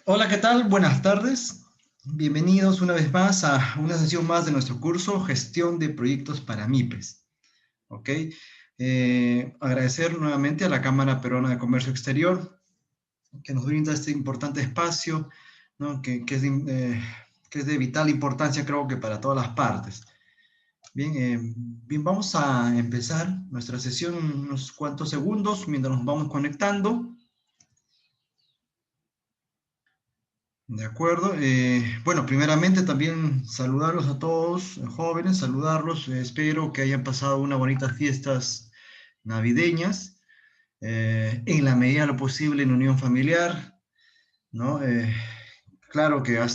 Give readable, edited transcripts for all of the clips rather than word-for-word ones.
Hola, ¿qué tal? Buenas tardes. Bienvenidos una vez más a una sesión más de nuestro curso Gestión de Proyectos para MIPES. ¿Ok? Agradecer nuevamente a la Cámara Peruana de Comercio Exterior que nos brinda este importante espacio, ¿no? Que es de vital importancia, creo que para todas las partes. Bien, vamos a empezar nuestra sesión en unos cuantos segundos mientras nos vamos conectando. De acuerdo. Bueno, primeramente también saludarlos a todos, jóvenes, saludarlos. Espero que hayan pasado unas bonitas fiestas navideñas, en la medida de lo posible en unión familiar, ¿no? Claro que ha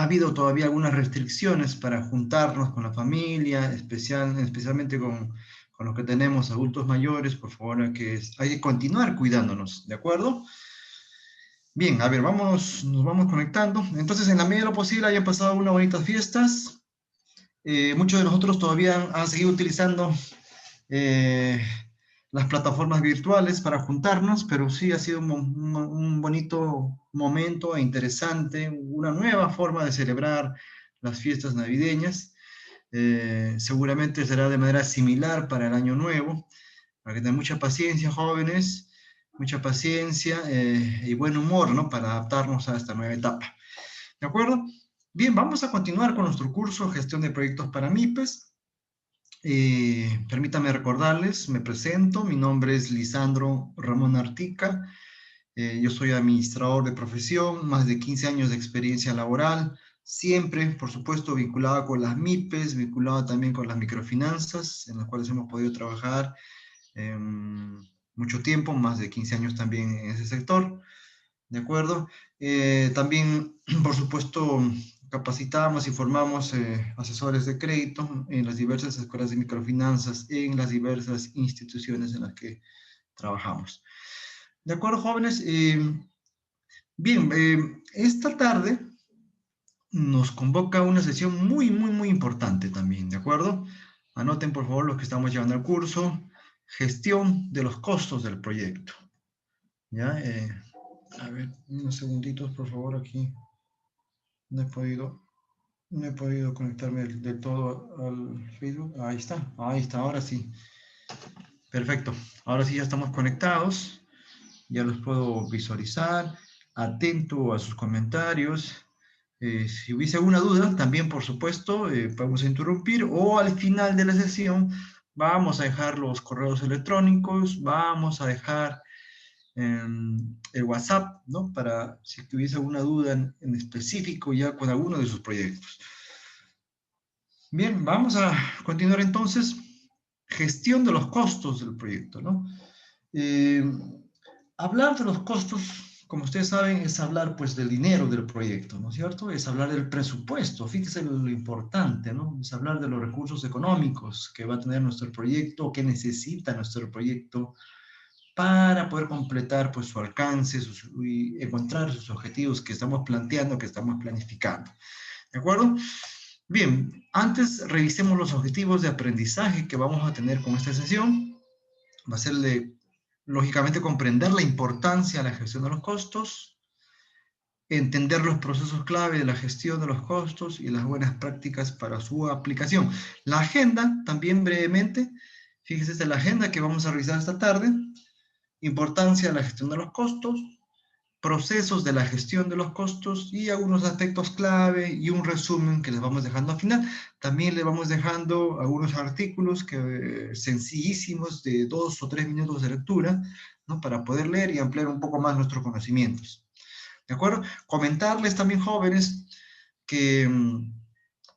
habido todavía algunas restricciones para juntarnos con la familia, especialmente con los que tenemos adultos mayores. Por favor, hay que continuar cuidándonos, ¿de acuerdo? Bien, a ver, nos vamos conectando. Entonces, en la medida de lo posible, hayan pasado unas bonitas fiestas. Muchos de nosotros todavía han seguido utilizando eh, las plataformas virtuales para juntarnos, pero sí ha sido un bonito momento e interesante, una nueva forma de celebrar las fiestas navideñas. Seguramente será de manera similar para el año nuevo. Para que tengan mucha paciencia, jóvenes, mucha paciencia y buen humor, ¿no? Para adaptarnos a esta nueva etapa. ¿De acuerdo? Bien, vamos a continuar con nuestro curso Gestión de Proyectos para MIPES. Permítanme recordarles, me presento, mi nombre es Lisandro Ramón Artica, yo soy administrador de profesión, más de 15 años de experiencia laboral, siempre, por supuesto, vinculado con las MIPES, vinculado también con las microfinanzas, en las cuales hemos podido trabajar mucho tiempo, más de 15 años también en ese sector, ¿de acuerdo? También, por supuesto, capacitamos y formamos asesores de crédito en las diversas escuelas de microfinanzas, en las diversas instituciones en las que trabajamos. ¿De acuerdo, jóvenes? Esta tarde nos convoca una sesión muy importante también, ¿de acuerdo? Anoten, por favor, los que estamos llevando el curso. Gestión de los costos del proyecto. ¿Ya? A ver, unos segunditos, por favor, aquí. No he podido, no he podido conectarme del todo al Facebook. Ahí está, ahora sí. Perfecto. Ahora sí ya estamos conectados. Ya los puedo visualizar. Atento a sus comentarios. Si hubiese alguna duda, también, por supuesto, podemos interrumpir o al final de la sesión vamos a dejar los correos electrónicos, vamos a dejar el WhatsApp, ¿no? Para si tuviese alguna duda en específico ya con alguno de sus proyectos. Bien, vamos a continuar entonces. Gestión de los costos del proyecto, ¿no? Eh, Hablar de los costos, como ustedes saben, es hablar pues del dinero del proyecto, ¿no es cierto? Es hablar del presupuesto, fíjense lo importante, ¿no? Es hablar de los recursos económicos que va a tener nuestro proyecto, que necesita nuestro proyecto para poder completar pues su alcance y encontrar sus objetivos que estamos planteando, que estamos planificando. ¿De acuerdo? Bien, antes revisemos los objetivos de aprendizaje que vamos a tener con esta sesión. Va a ser lógicamente, comprender la importancia de la gestión de los costos, entender los procesos clave de la gestión de los costos y las buenas prácticas para su aplicación. La agenda, también brevemente, fíjese, esta es la agenda que vamos a revisar esta tarde. Importancia de la gestión de los costos, procesos de la gestión de los costos y algunos aspectos clave y un resumen que les vamos dejando al final. También les vamos dejando algunos artículos sencillísimos de 2 o 3 minutos de lectura, ¿no? Para poder leer y ampliar un poco más nuestros conocimientos. ¿De acuerdo? Comentarles también, jóvenes, que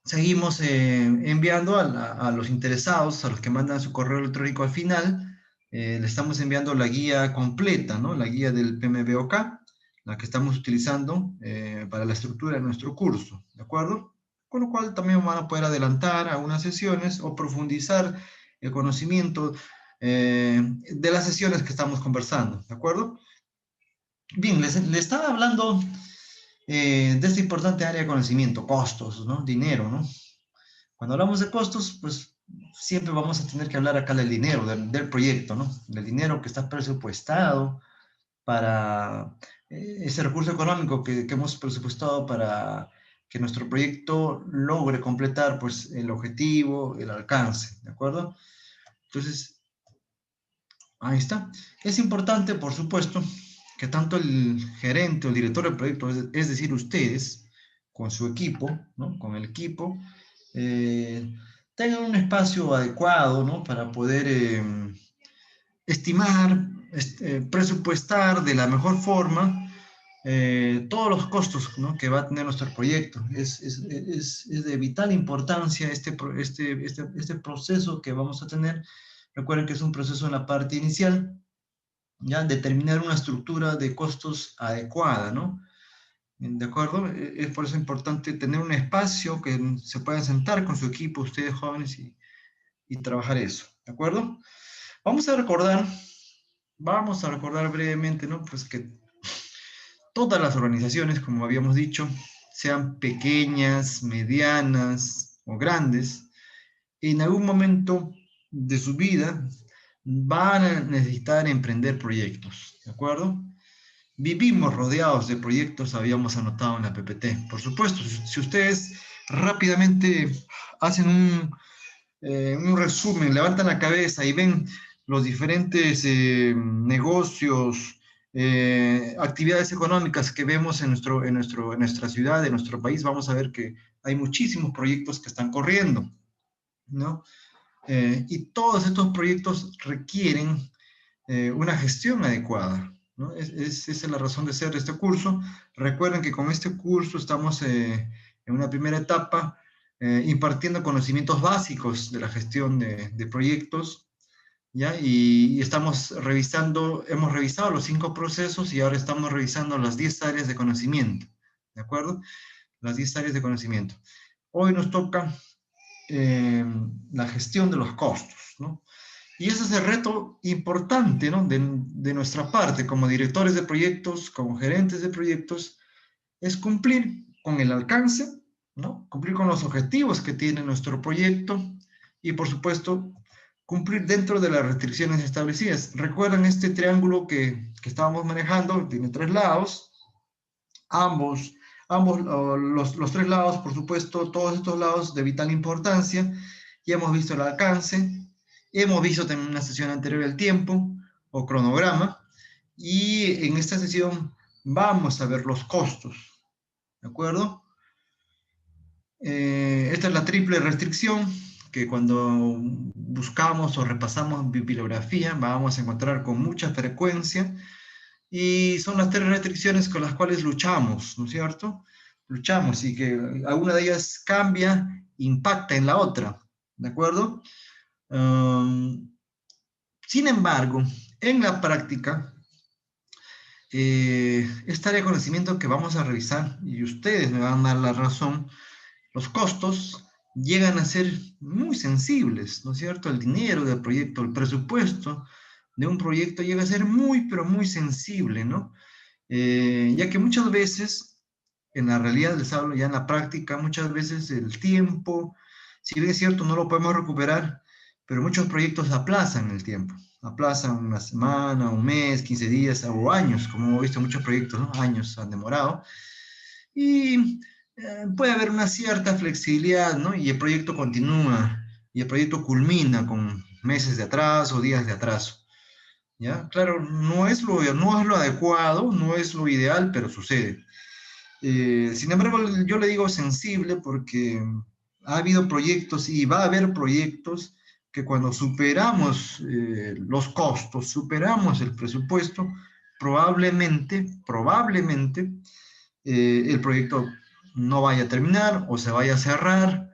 seguimos enviando a los interesados, a los que mandan su correo electrónico al final, le estamos enviando la guía completa, ¿no? La guía del PMBOK, la que estamos utilizando para la estructura de nuestro curso, ¿de acuerdo? Con lo cual también van a poder adelantar algunas sesiones o profundizar el conocimiento de las sesiones que estamos conversando, ¿de acuerdo? Bien, les estaba hablando de esta importante área de conocimiento, costos, ¿no? Dinero, ¿no? Cuando hablamos de costos, pues siempre vamos a tener que hablar acá del dinero, del proyecto, ¿no? Del dinero que está presupuestado para ese recurso económico que hemos presupuestado para que nuestro proyecto logre completar pues, el objetivo, el alcance, ¿de acuerdo? Entonces, ahí está. Es importante, por supuesto, que tanto el gerente o el director del proyecto, es decir, ustedes, con su equipo, ¿no? Con el equipo, tengan un espacio adecuado, ¿no? Para poder estimar, presupuestar de la mejor forma todos los costos, ¿no? Que va a tener nuestro proyecto. Es de vital importancia este proceso que vamos a tener. Recuerden que es un proceso en la parte inicial, ya determinar una estructura de costos adecuada, ¿no? ¿De acuerdo? Es por eso importante tener un espacio que se puedan sentar con su equipo, ustedes jóvenes, y trabajar eso, ¿de acuerdo? Vamos a recordar, vamos a recordar brevemente, ¿no? Pues que todas las organizaciones, como habíamos dicho, sean pequeñas, medianas o grandes, en algún momento de su vida van a necesitar emprender proyectos, ¿de acuerdo? Vivimos rodeados de proyectos, habíamos anotado en la PPT. Por supuesto, si ustedes rápidamente hacen un resumen, levantan la cabeza y ven los diferentes negocios, actividades económicas que vemos en nuestra ciudad, en nuestro país, vamos a ver que hay muchísimos proyectos que están corriendo, ¿no? Y todos estos proyectos requieren una gestión adecuada, ¿no? Esa es la razón de ser de este curso. Recuerden que con este curso estamos en una primera etapa impartiendo conocimientos básicos de la gestión de proyectos, ¿ya? Y estamos revisando, hemos revisado los 5 procesos y ahora estamos revisando las 10 áreas de conocimiento, ¿de acuerdo? Las 10 áreas de conocimiento. Hoy nos toca eh, la gestión de los costos, ¿no? Y ese es el reto importante, ¿no? De nuestra parte, como directores de proyectos, como gerentes de proyectos, es cumplir con el alcance, ¿no? Cumplir con los objetivos que tiene nuestro proyecto y, por supuesto, cumplir dentro de las restricciones establecidas. Recuerdan este triángulo que estábamos manejando, tiene 3 lados, ambos los 3 lados, por supuesto, todos estos lados de vital importancia. Ya hemos visto el alcance, hemos visto también en una sesión anterior el tiempo o cronograma, y en esta sesión vamos a ver los costos, ¿de acuerdo? Esta es la triple restricción que cuando buscamos o repasamos bibliografía vamos a encontrar con mucha frecuencia, y son las 3 restricciones con las cuales luchamos, ¿no es cierto? Luchamos, y que alguna de ellas cambia, impacta en la otra, ¿de acuerdo? Um, Sin embargo, en la práctica, esta área de conocimiento que vamos a revisar, y ustedes me van a dar la razón, los costos llegan a ser muy sensibles, ¿no es cierto? El dinero del proyecto, el presupuesto de un proyecto llega a ser muy, pero muy sensible, ¿no? Ya que muchas veces, en la realidad les hablo ya en la práctica, muchas veces el tiempo, si bien es cierto, no lo podemos recuperar, pero muchos proyectos aplazan el tiempo, aplazan una semana, un mes, 15 días o años, como hemos visto muchos proyectos, ¿no? Años han demorado, y puede haber una cierta flexibilidad, ¿no? Y el proyecto continúa, y el proyecto culmina con meses de atraso, días de atraso. ¿Ya? Claro, no es lo adecuado, no es lo ideal, pero sucede. Sin embargo, yo le digo sensible porque ha habido proyectos y va a haber proyectos que cuando superamos los costos, superamos el presupuesto, probablemente el proyecto no vaya a terminar o se vaya a cerrar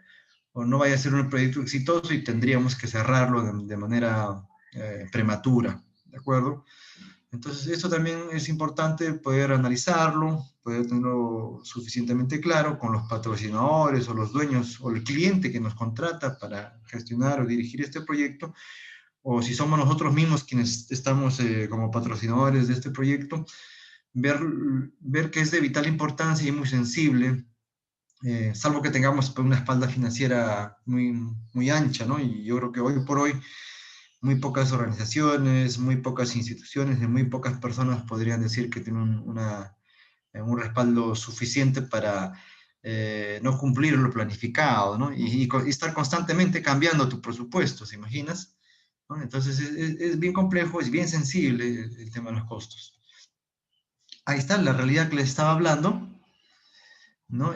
o no vaya a ser un proyecto exitoso y tendríamos que cerrarlo de manera prematura, ¿de acuerdo? Entonces, esto también es importante poder analizarlo, poder tenerlo suficientemente claro con los patrocinadores o los dueños o el cliente que nos contrata para gestionar o dirigir este proyecto, o si somos nosotros mismos quienes estamos como patrocinadores de este proyecto, ver, ver que es de vital importancia y muy sensible, salvo que tengamos pues, una espalda financiera muy, muy ancha, ¿no? Y yo creo que hoy por hoy muy pocas organizaciones, muy pocas instituciones y muy pocas personas podrían decir que tienen un respaldo suficiente para no cumplir lo planificado, ¿no? Y estar constantemente cambiando tu presupuesto, ¿se imaginas? ¿No? Entonces es bien complejo, es bien sensible el tema de los costos. Ahí está la realidad que les estaba hablando, ¿no?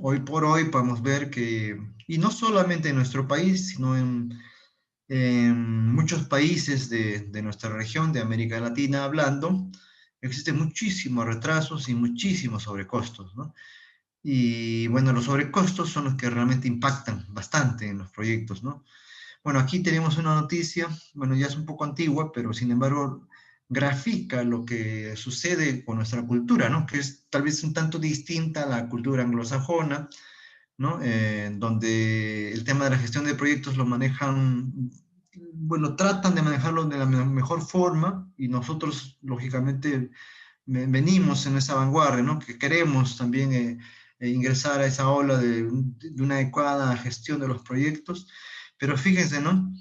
Hoy por hoy podemos ver que, y no solamente en nuestro país, sino en muchos países de nuestra región, de América Latina hablando, existen muchísimos retrasos y muchísimos sobrecostos, ¿no? Y bueno, los sobrecostos son los que realmente impactan bastante en los proyectos, ¿no? Bueno, aquí tenemos una noticia, bueno, ya es un poco antigua, pero sin embargo grafica lo que sucede con nuestra cultura, ¿no? Que es tal vez un tanto distinta a la cultura anglosajona, ¿no? Donde el tema de la gestión de proyectos lo manejan, bueno, tratan de manejarlo de la mejor forma y nosotros, lógicamente, venimos en esa vanguardia, ¿no? Que queremos también ingresar a esa ola de una adecuada gestión de los proyectos, pero fíjense, ¿no?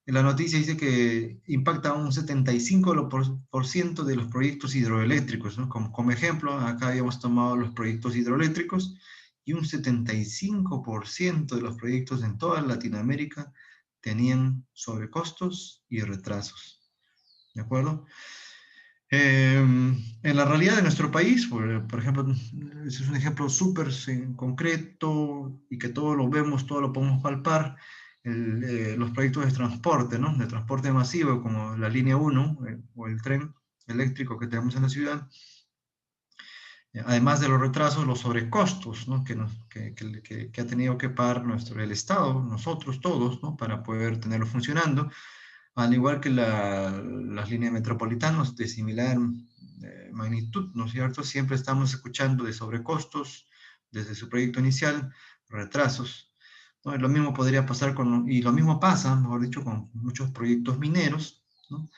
La noticia dice que impacta a un 75% de los proyectos hidroeléctricos, ¿no? Como ejemplo, acá habíamos tomado los proyectos hidroeléctricos y un 75% de los proyectos en toda Latinoamérica tenían sobrecostos y retrasos. ¿De acuerdo? En la realidad de nuestro país, por ejemplo, ese es un ejemplo súper concreto y que todos lo vemos, todos lo podemos palpar, los proyectos de transporte, ¿no? De transporte masivo, como la línea 1 o el tren eléctrico que tenemos en la ciudad, además de los retrasos, los sobrecostos, ¿no? Que ha tenido que pagar el Estado, nosotros todos, ¿no? Para poder tenerlo funcionando, al igual que las líneas metropolitanas de similar magnitud, ¿no es cierto? Siempre estamos escuchando de sobrecostos desde su proyecto inicial, retrasos, ¿no? Y lo mismo podría pasar y lo mismo pasa, mejor dicho, con muchos proyectos mineros, ¿no?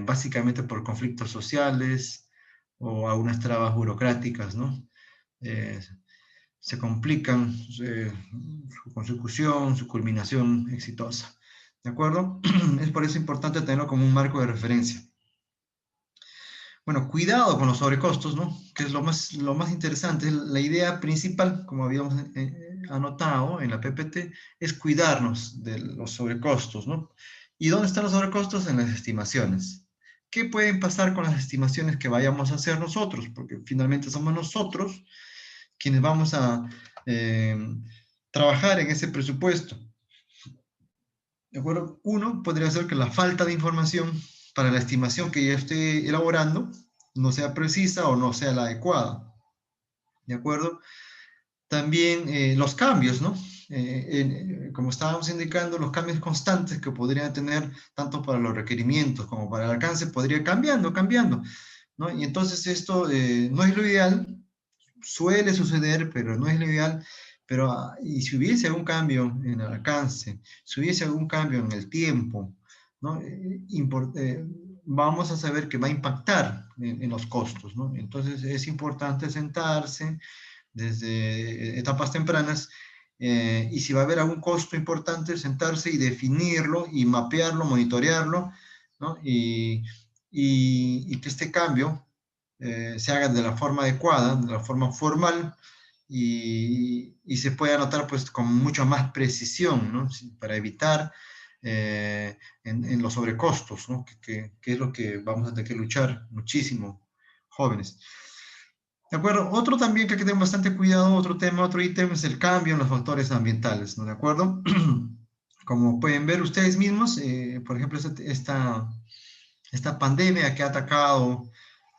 Básicamente por conflictos sociales o algunas trabas burocráticas, ¿no? Eh, Se complican su consecución, su culminación exitosa. ¿De acuerdo? Es por eso importante tenerlo como un marco de referencia. Bueno, cuidado con los sobrecostos, ¿no? Que es lo más interesante. La idea principal, como habíamos anotado en la PPT, es cuidarnos de los sobrecostos, ¿no? ¿Y dónde están los sobrecostos? En las estimaciones. ¿Qué pueden pasar con las estimaciones que vayamos a hacer nosotros? Porque finalmente somos nosotros quienes vamos a eh, trabajar en ese presupuesto. ¿De acuerdo? Uno podría ser que la falta de información para la estimación que yo esté elaborando no sea precisa o no sea la adecuada. ¿De acuerdo? También los cambios, ¿no? Como estábamos indicando, los cambios constantes que podrían tener tanto para los requerimientos como para el alcance podría ir cambiando, ¿no? Y entonces esto no es lo ideal, suele suceder, pero no es lo ideal. Pero, y si hubiese algún cambio en el alcance, si hubiese algún cambio en el tiempo, ¿no? Vamos a saber que va a impactar en los costos, ¿no? Entonces es importante sentarse desde etapas tempranas y si va a haber algún costo importante, sentarse y definirlo y mapearlo, monitorearlo, ¿no? Y que este cambio se haga de la forma adecuada, de la forma formal, y se puede anotar pues con mucha más precisión, ¿no? Para evitar en los sobrecostos, ¿no? Que es lo que vamos a tener que luchar muchísimo, jóvenes. ¿De acuerdo? Otro también que hay que tener bastante cuidado, otro tema, otro ítem es el cambio en los factores ambientales, ¿no? ¿De acuerdo? Como pueden ver ustedes mismos, por ejemplo, esta pandemia que ha atacado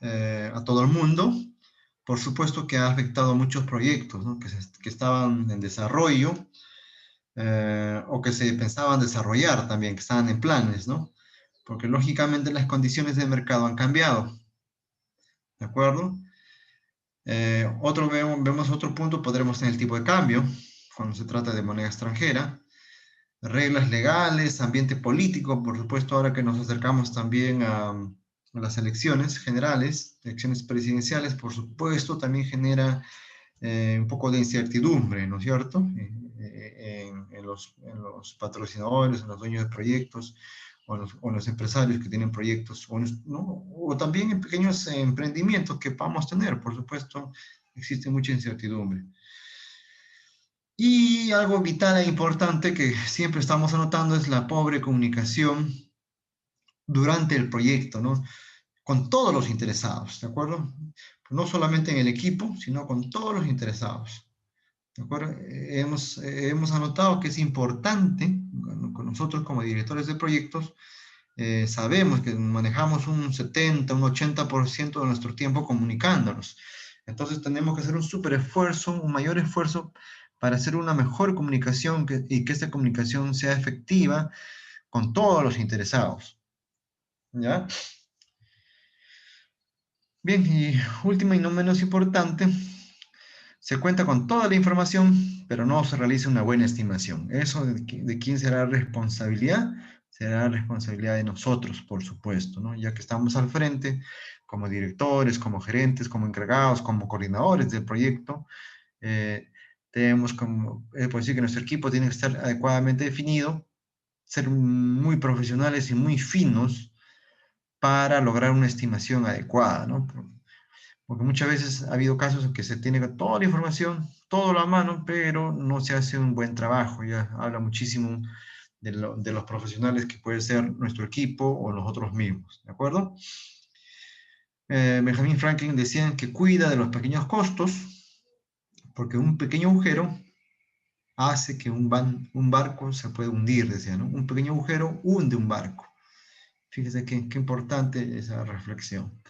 a todo el mundo, por supuesto que ha afectado a muchos proyectos, ¿no? Que estaban en desarrollo o que se pensaban desarrollar también, que estaban en planes, ¿no? Porque lógicamente las condiciones de mercado han cambiado, ¿de acuerdo? Vemos otro punto, podremos tener el tipo de cambio, cuando se trata de moneda extranjera, reglas legales, ambiente político, por supuesto, ahora que nos acercamos también a las elecciones generales, elecciones presidenciales, por supuesto, también genera un poco de incertidumbre, ¿no es cierto?, los patrocinadores, en los dueños de proyectos, o en los empresarios que tienen proyectos, ¿no? O también en pequeños emprendimientos que podamos tener. Por supuesto, existe mucha incertidumbre. Y algo vital e importante que siempre estamos anotando es la pobre comunicación durante el proyecto, ¿no? Con todos los interesados, ¿de acuerdo? No solamente en el equipo, sino con todos los interesados, ¿de acuerdo? Hemos anotado que es importante, con nosotros como directores de proyectos, sabemos que manejamos un 70, un 80% de nuestro tiempo comunicándonos. Entonces tenemos que hacer un súper esfuerzo, un mayor esfuerzo para hacer una mejor comunicación y que esta comunicación sea efectiva con todos los interesados. ¿Ya? Bien, y última y no menos importante, se cuenta con toda la información, pero no se realiza una buena estimación. Eso de quién será responsabilidad, será responsabilidad de nosotros, por supuesto, ¿no? Ya que estamos al frente, como directores, como gerentes, como encargados, como coordinadores del proyecto, tenemos como, por decir que nuestro equipo tiene que estar adecuadamente definido, ser muy profesionales y muy finos para lograr una estimación adecuada, ¿no? Porque muchas veces ha habido casos en que se tiene toda la información, todo a la mano, pero no se hace un buen trabajo. Ya habla muchísimo de los profesionales que puede ser nuestro equipo o nosotros mismos, ¿de acuerdo? Benjamin Franklin decía que cuida de los pequeños costos, porque un pequeño agujero hace que un barco se pueda hundir, decía, ¿no? Un pequeño agujero hunde un barco. Fíjese qué importante esa reflexión.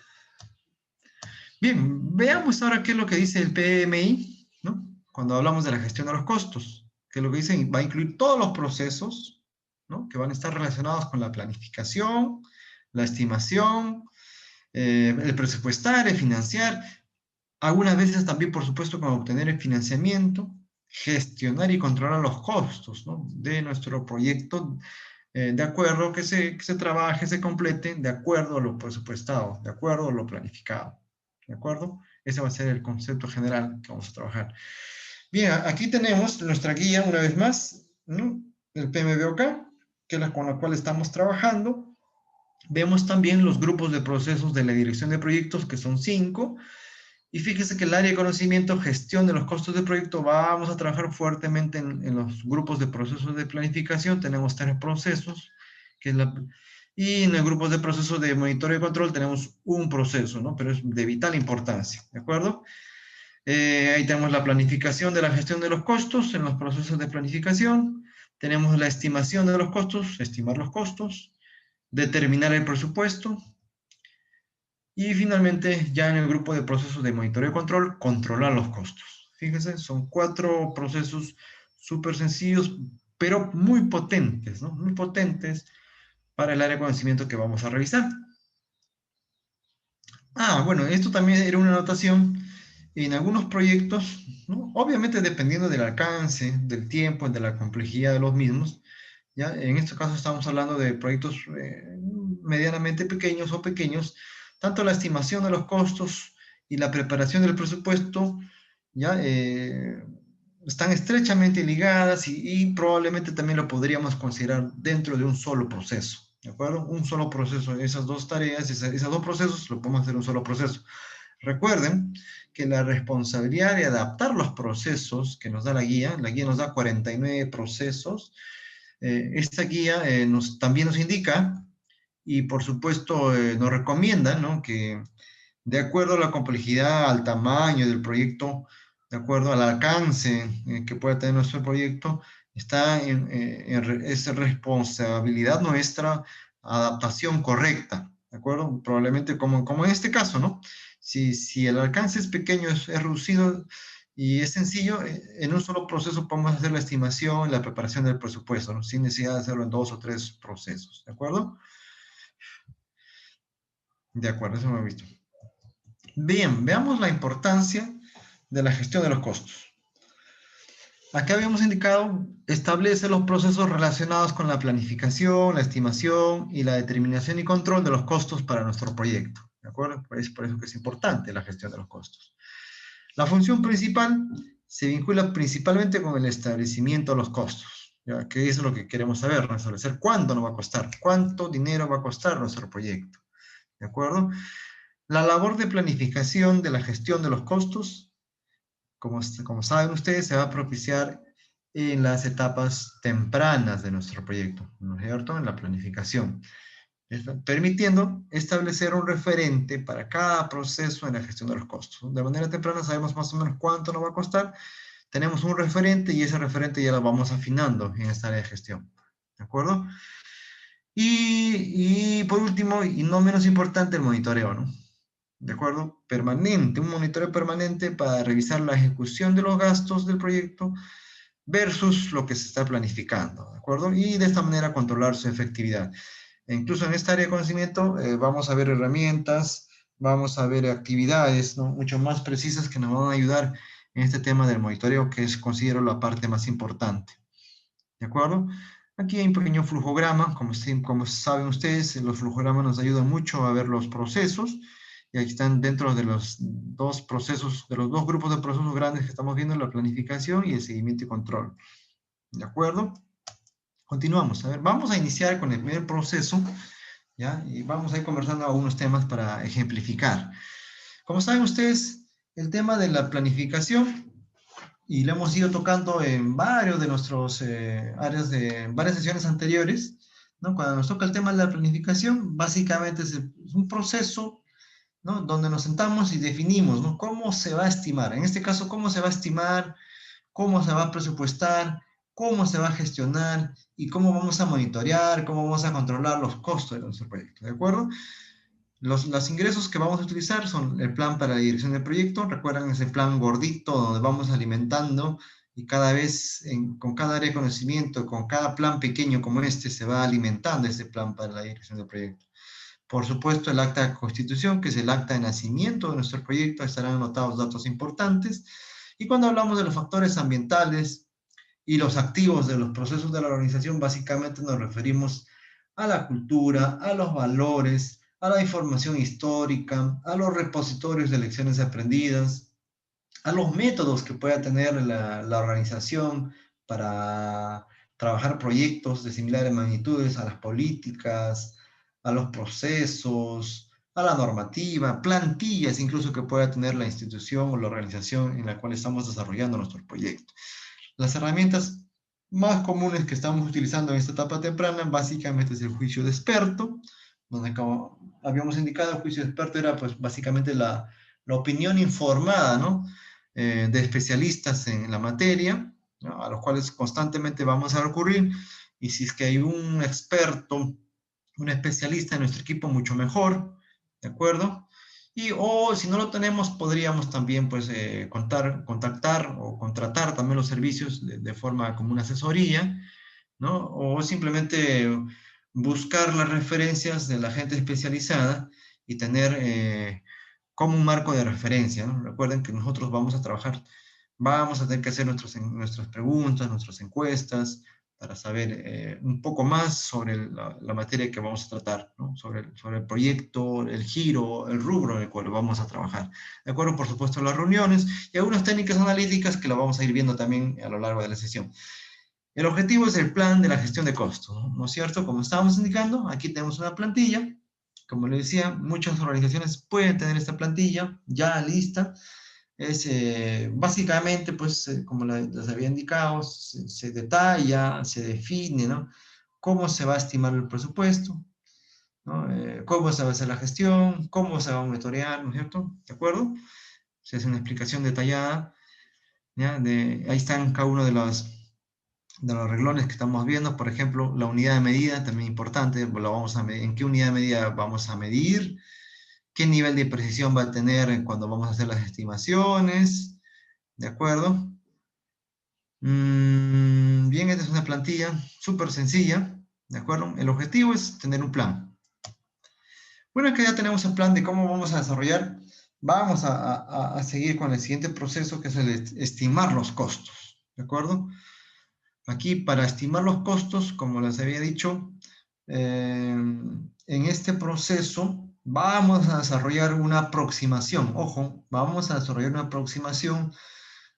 Bien, veamos ahora qué es lo que dice el PMI, ¿no? Cuando hablamos de la gestión de los costos, que lo que dice va a incluir todos los procesos, ¿no? Que van a estar relacionados con la planificación, la estimación, el presupuestar, el financiar, algunas veces también, por supuesto, con obtener el financiamiento, gestionar y controlar los costos, ¿no? De nuestro proyecto, de acuerdo que se trabaje, se complete, de acuerdo a lo presupuestado, de acuerdo a lo planificado. ¿De acuerdo? Ese va a ser el concepto general que vamos a trabajar. Bien, aquí tenemos nuestra guía una vez más, ¿no? El PMBOK, que es la con la cual estamos trabajando. Vemos también los grupos de procesos de la dirección de proyectos, que son 5. Y fíjese que el área de conocimiento, gestión de los costos de proyecto, vamos a trabajar fuertemente en los grupos de procesos de planificación. Tenemos 3 procesos, que es y en el grupo de procesos de monitoreo y control tenemos un proceso, ¿no? Pero es de vital importancia, ¿de acuerdo? Ahí tenemos la planificación de la gestión de los costos en los procesos de planificación. Tenemos la estimación de los costos, estimar los costos, determinar el presupuesto. Y finalmente, ya en el grupo de procesos de monitoreo y control, controlar los costos. Fíjense, son 4 procesos súper sencillos, pero muy potentes, ¿no? Muy potentes para el área de conocimiento que vamos a revisar. Bueno, esto también era una anotación en algunos proyectos, ¿no? Obviamente dependiendo del alcance, del tiempo, de la complejidad de los mismos, ¿ya? En este caso estamos hablando de proyectos medianamente pequeños o pequeños, tanto la estimación de los costos y la preparación del presupuesto, ¿ya? Están estrechamente ligadas y probablemente también lo podríamos considerar dentro de un solo proceso, ¿de acuerdo? Un solo proceso, esas 2 tareas, esos 2 procesos, lo podemos hacer un solo proceso. Recuerden que la responsabilidad de adaptar los procesos que nos da la guía nos da 49 procesos. Esta guía también nos indica y por supuesto nos recomienda, ¿no? Que de acuerdo a la complejidad, al tamaño del proyecto, de acuerdo al alcance que pueda tener nuestro proyecto, es responsabilidad nuestra adaptación correcta, ¿de acuerdo? Probablemente como en este caso, ¿no? Si el alcance es pequeño, es reducido y es sencillo, en un solo proceso podemos hacer la estimación, la preparación del presupuesto, ¿no? Sin necesidad de hacerlo en 2 o 3 procesos, ¿de acuerdo? De acuerdo, eso me he visto. Bien, veamos la importancia de la gestión de los costos. Acá habíamos indicado, establece los procesos relacionados con la planificación, la estimación y la determinación y control de los costos para nuestro proyecto. ¿De acuerdo? Es por eso que es importante la gestión de los costos. La función principal se vincula principalmente con el establecimiento de los costos. ¿ya? Que eso es lo que queremos saber, ¿no? Establecer cuánto nos va a costar, cuánto dinero va a costar nuestro proyecto, ¿de acuerdo? La labor de planificación de la gestión de los costos, como saben ustedes, se va a propiciar en las etapas tempranas de nuestro proyecto, ¿no es cierto? En la planificación, permitiendo establecer un referente para cada proceso en la gestión de los costos. De manera temprana sabemos más o menos cuánto nos va a costar, tenemos un referente y ese referente ya lo vamos afinando en esta área de gestión, ¿de acuerdo? Y por último, y no menos importante, el monitoreo, ¿no? ¿De acuerdo? Permanente, un monitoreo permanente para revisar la ejecución de los gastos del proyecto versus lo que se está planificando, ¿de acuerdo? Y de esta manera controlar su efectividad. E incluso en esta área de conocimiento vamos a ver herramientas, vamos a ver actividades, ¿no? Mucho más precisas que nos van a ayudar en este tema del monitoreo, que es, considero, la parte más importante. ¿De acuerdo? Aquí hay un pequeño flujograma, como saben ustedes, los flujogramas nos ayudan mucho a ver los procesos, y aquí están dentro de los dos procesos, de los dos grupos de procesos grandes que estamos viendo, la planificación y el seguimiento y control. ¿De acuerdo? Continuamos. A ver, vamos a iniciar con el primer proceso, ¿ya? Y vamos a ir conversando algunos temas para ejemplificar. Como saben ustedes, el tema de la planificación, y lo hemos ido tocando en varios de nuestros áreas de varias sesiones anteriores, ¿no? Cuando nos toca el tema de la planificación, básicamente es un proceso, ¿no? Donde nos sentamos y definimos, ¿no? Cómo se va a estimar, en este caso, cómo se va a estimar, cómo se va a presupuestar, cómo se va a gestionar y cómo vamos a monitorear, cómo vamos a controlar los costos de nuestro proyecto, ¿de acuerdo? Los ingresos que vamos a utilizar son el plan para la dirección del proyecto. Recuerdan ese plan gordito donde vamos alimentando y cada vez con cada área de conocimiento, con cada plan pequeño como este, se va alimentando ese plan para la dirección del proyecto. Por supuesto, el acta de constitución, que es el acta de nacimiento de nuestro proyecto, estarán anotados datos importantes. Y cuando hablamos de los factores ambientales y los activos de los procesos de la organización, básicamente nos referimos a la cultura, a los valores, a la información histórica, a los repositorios de lecciones aprendidas, a los métodos que pueda tener la organización para trabajar proyectos de similares magnitudes, a las políticas, a los procesos, a la normativa, plantillas incluso que pueda tener la institución o la organización en la cual estamos desarrollando nuestro proyecto. Las herramientas más comunes que estamos utilizando en esta etapa temprana básicamente es el juicio de experto, donde como habíamos indicado, el juicio de experto era pues básicamente la opinión informada, ¿no? De especialistas en la materia, ¿no? A los cuales constantemente vamos a recurrir, y si es que hay un experto, un especialista en nuestro equipo, mucho mejor, ¿de acuerdo? Y o si no lo tenemos, podríamos también pues contactar o contratar también los servicios de forma como una asesoría, ¿no? O simplemente buscar las referencias de la gente especializada y tener como un marco de referencia, ¿no? Recuerden que nosotros vamos a trabajar, vamos a tener que hacer nuestras preguntas, nuestras encuestas, para saber un poco más sobre la materia que vamos a tratar, ¿no? Sobre el proyecto, el giro, el rubro en el cual vamos a trabajar. De acuerdo, por supuesto, a las reuniones y algunas técnicas analíticas que lo vamos a ir viendo también a lo largo de la sesión. El objetivo es el plan de la gestión de costos, ¿no es cierto? Como estábamos indicando, aquí tenemos una plantilla. Como les decía, muchas organizaciones pueden tener esta plantilla ya lista. Es básicamente, pues, como les había indicado, se detalla, se define, ¿no? Cómo se va a estimar el presupuesto, ¿no? Cómo se va a hacer la gestión, cómo se va a monitorear, ¿no es cierto? ¿De acuerdo? Se hace una explicación detallada, ¿ya? Ahí están cada uno de los renglones que estamos viendo. Por ejemplo, la unidad de medida, también importante, pues, en qué unidad de medida vamos a medir, qué nivel de precisión va a tener cuando vamos a hacer las estimaciones, ¿de acuerdo? Bien, esta es una plantilla súper sencilla, ¿de acuerdo? El objetivo es tener un plan. Bueno, que ya tenemos el plan de cómo vamos a desarrollar, vamos a seguir con el siguiente proceso, que es el estimar los costos, ¿de acuerdo? Aquí, para estimar los costos, como les había dicho, en este proceso vamos a desarrollar una aproximación. Ojo, vamos a desarrollar una aproximación